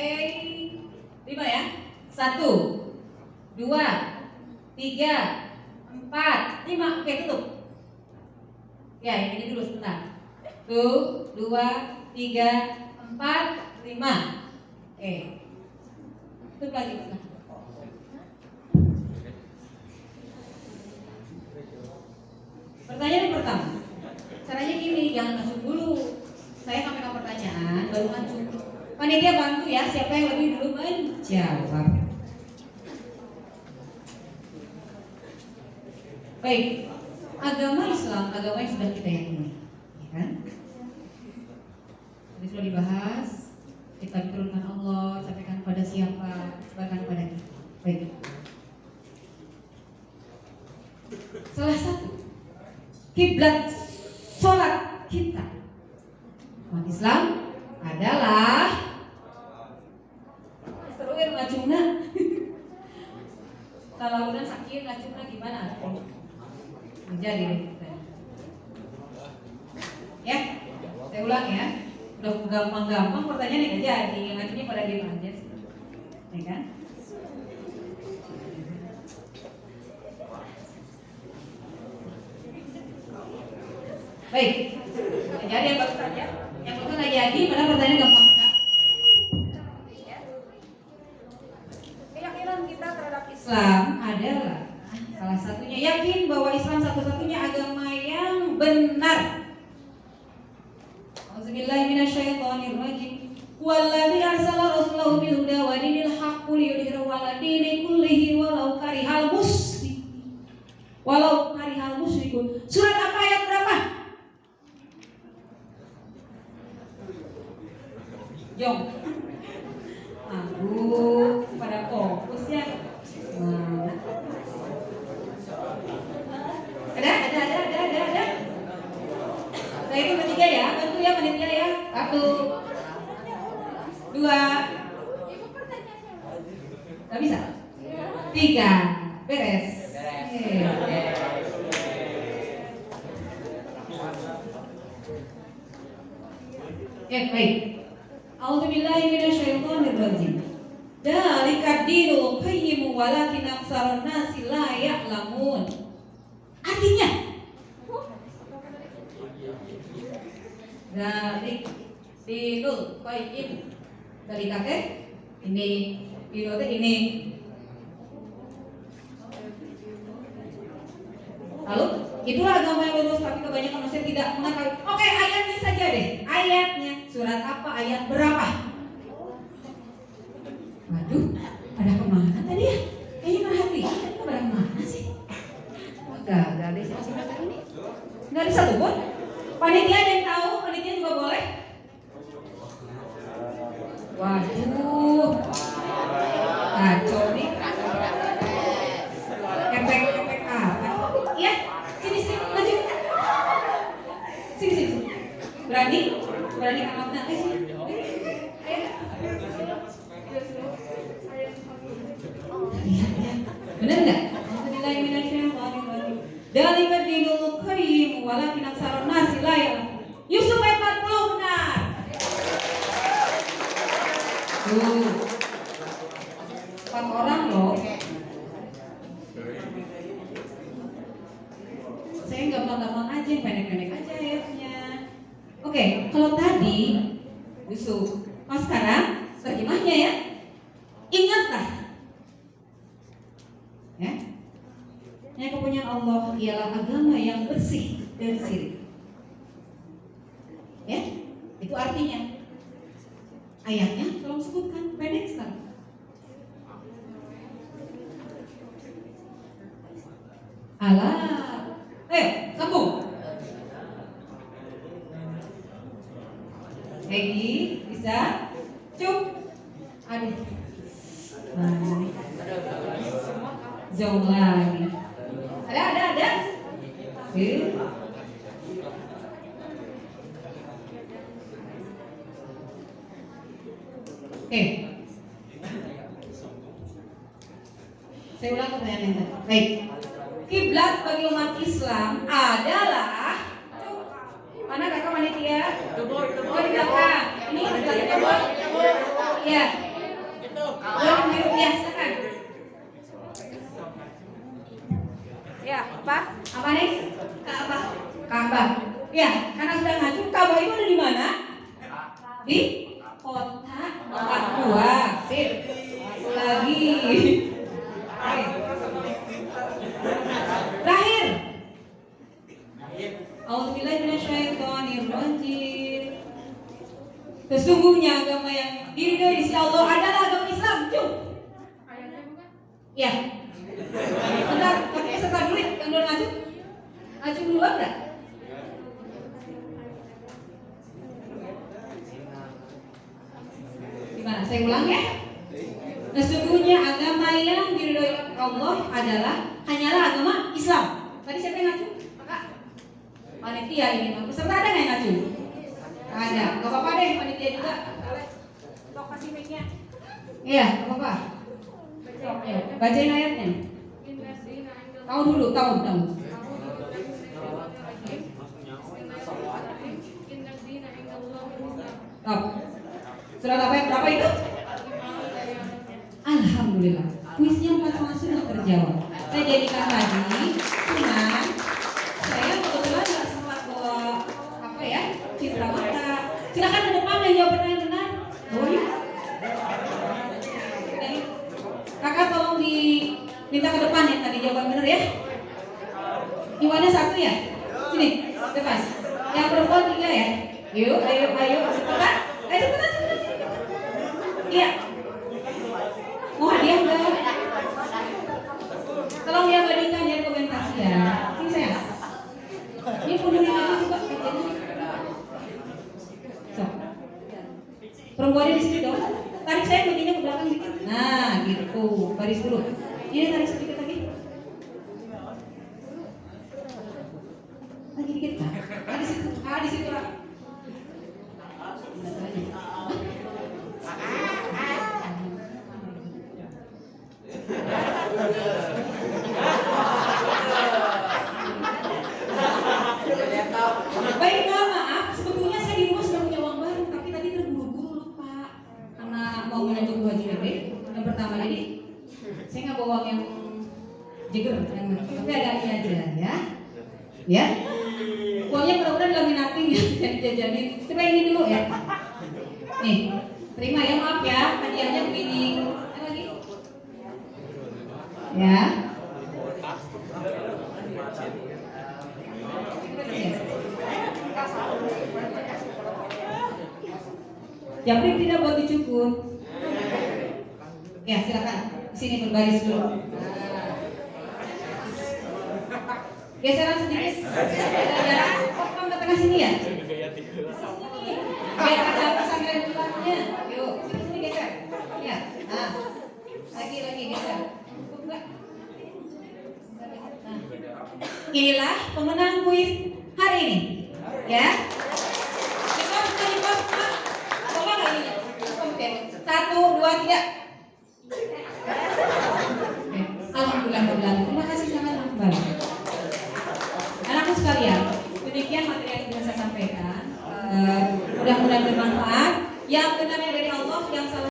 5 ya. 1, 2, 3, 4, 5. Oke, tutup. Ya, yang ini dulu sebentar. 1, 2, 3, 4, 5. Oke. Tutup lagi. Bentar. Pertanyaan yang pertama. Caranya gini, jangan masuk dulu. Saya sampaikan pertanyaan, baru masuk. Panitia bantu ya, siapa yang lebih dulu menjawab. Baik, agama Islam, agama yang sudah kita yakini, ya kan? Tadi sudah dibahas, kita diturunkan Allah, sampaikan pada siapa, bahkan pada kita. Baik. Salah satu kiblat sholat kita umat Islam adalah seru ya ngacungna. Kalau udah sakit ngacungna gimana? Menjadi deh kita. Ya, saya ulang ya. Udah gampang-gampang pertanyaan nggak jadi, yang ngacungnya pada diem aja sih, ya kan? Baik, jadi yang bagus saja. Yang bagus nggak jadi, padahal pertanyaan gampang. Keyakinan kita terhadap Islam adalah salah satunya yakin bahwa Islam satu-satunya agama yang benar. Auzubillahiminasyaitonirrajim. Walladzi arsala rasulahu bil huda wa dinil haqqi liyudhhirahu 'ala dini kullihi walau karihal musyrikun. Walau karihal musyrikun. Surat apa ayat berapa? Jom. Aduh, pada fokus ya. Mana? Ada. Saya itu bertiga ya, bantu ya panitia ya. 1, 2. Gak bisa? 3. Beres. Baik. A'udzubillahi minasyaitonirrajim. Dzalika dinul qayyim walakin aktsarun nasi la ya'lamun. Artinya dzalik dinul qayyim. Dari kakek ini dinul ini. Lalu itulah agama yang lurus, tapi kebanyakan manusia tidak mengetahui. Oke, ayatnya saja deh. Ayatnya surat apa, ayat berapa? Waduh, ada kemana tadi ya? Kayaknya perhatian, tadi pada kemana sih? Gagal deh siapa ini. Nggak ada satu pun. Panitia ada yang tahu? Panitia juga boleh? Waduh, kacau nih. Efek apa? Iya, sini maju. Sini. Berani kamu nanti sini. Benar nggak? Dzalika dinul qayyim walakin aktsarun nasi la ya'lamun. Yusuf ayat 40 benar. Tuh. 4 orang loh. Saya gampang-gampang aja, pendek-pendek aja ayatnya. Oke, kalau tadi Yusuf, pas sekarang terjemahnya ya. Ingatlah. Ya. Yang kepunyaan Allah ialah agama yang bersih dari syirik. Ya, itu artinya. Ayatnya tolong sebutkan, pendek sekali. Allah. Sambung. Peggy, bisa? Cuk. Aduh. Jauh lagi. Ada. Oke. Saya ulang pertanyaan yang tadi. Baik. Kiblat bagi umat Islam adalah mana kakak panitia? Oh di belakang. Ini kiblatnya Bu. Ya. Yang biru biasakan. Ya, apa nih? Ka'bah. Ya, karena sudah ngacu, Ka'bah itu ada di mana? Di kota Papua. Sip. Lagi. Oke. Terakhir. Auzubillahi minasyaitonirrajim. Sesungguhnya agama yang diridhoi di sisi Allah adalah agama Islam. Cum. Ya. Bentar, pakai peserta dulu yang belum ngaju. Ngaju duluan enggak? Gimana? Saya ulang ya. Sesungguhnya agama yang diridhoi Allah hanyalah agama Islam. Tadi siapa yang ngaju? Kakak? Panitia ini. Peserta ada nggak yang ngaju? Ada. Gak apa-apa deh, panitia juga. Lokasi mic-nya. Iya, gak apa-apa. Ya, bacain ayatnya. Tahu dulu, tahu. Surat apa berapa itu? Alhamdulillah. Kuisnya 4 sudah terjawab. Saya jadikan tadi, cuman saya kebetulan nggak sempat bawa citra mata. Silakan ke depan yang jawab pertanyaan benar. Oh ya. Jadi, kakak tolong diminta ke depan yang tadi jawaban benar ya. Iwannya 1 ya. Sini, depan. Yang perempuan 3 ya. Yuk, ayo, cepetan. Cepetan. Iya. Mau hadiah enggak? Tolong ya Mbak Dika jangan komentasi ya. Sini saya. Ini pundurin aja juga kerjanya. So. Perempuannya di sini dong. Tarik saya bagiannya ke belakang dikit. Nah, gitu. Baris dulu. Ini tarik sedikit lagi. Lagi dikit kan? Di situ. Di situ lah. Baik, mohon maaf. Sebetulnya saya di rumah sudah punya uang baru, tapi tadi terburu-buru lupa karena mau menuntut kewajiban yang pertama. Jadi saya nggak bawa uang yang jeger, tapi ada ini aja ya. Ya. Uangnya mudah-mudahan laminating ya, jadi jajanin. Coba ini dulu ya. Nih, terima ya, maaf ya, hadiahnya begini. Lagi. Ya. Japri tidak buat dicukur. Ya, silakan. Di sini berbaris dulu. Geseran sedikit. Kamu ke tengah sini ya? Biar ada pesantren bulannya. Yuk, sini geser. Ya. Nah. Lagi geser. Nah. Inilah pemenang kuis hari ini. Ya. Oke. 1, 2, 3. Alhamdulillah. Terima kasih sangat kembali. Anakku sekalian, demikian materi yang bisa saya sampaikan. Mudah-mudahan bermanfaat. Yang benarnya dari Allah, yang salah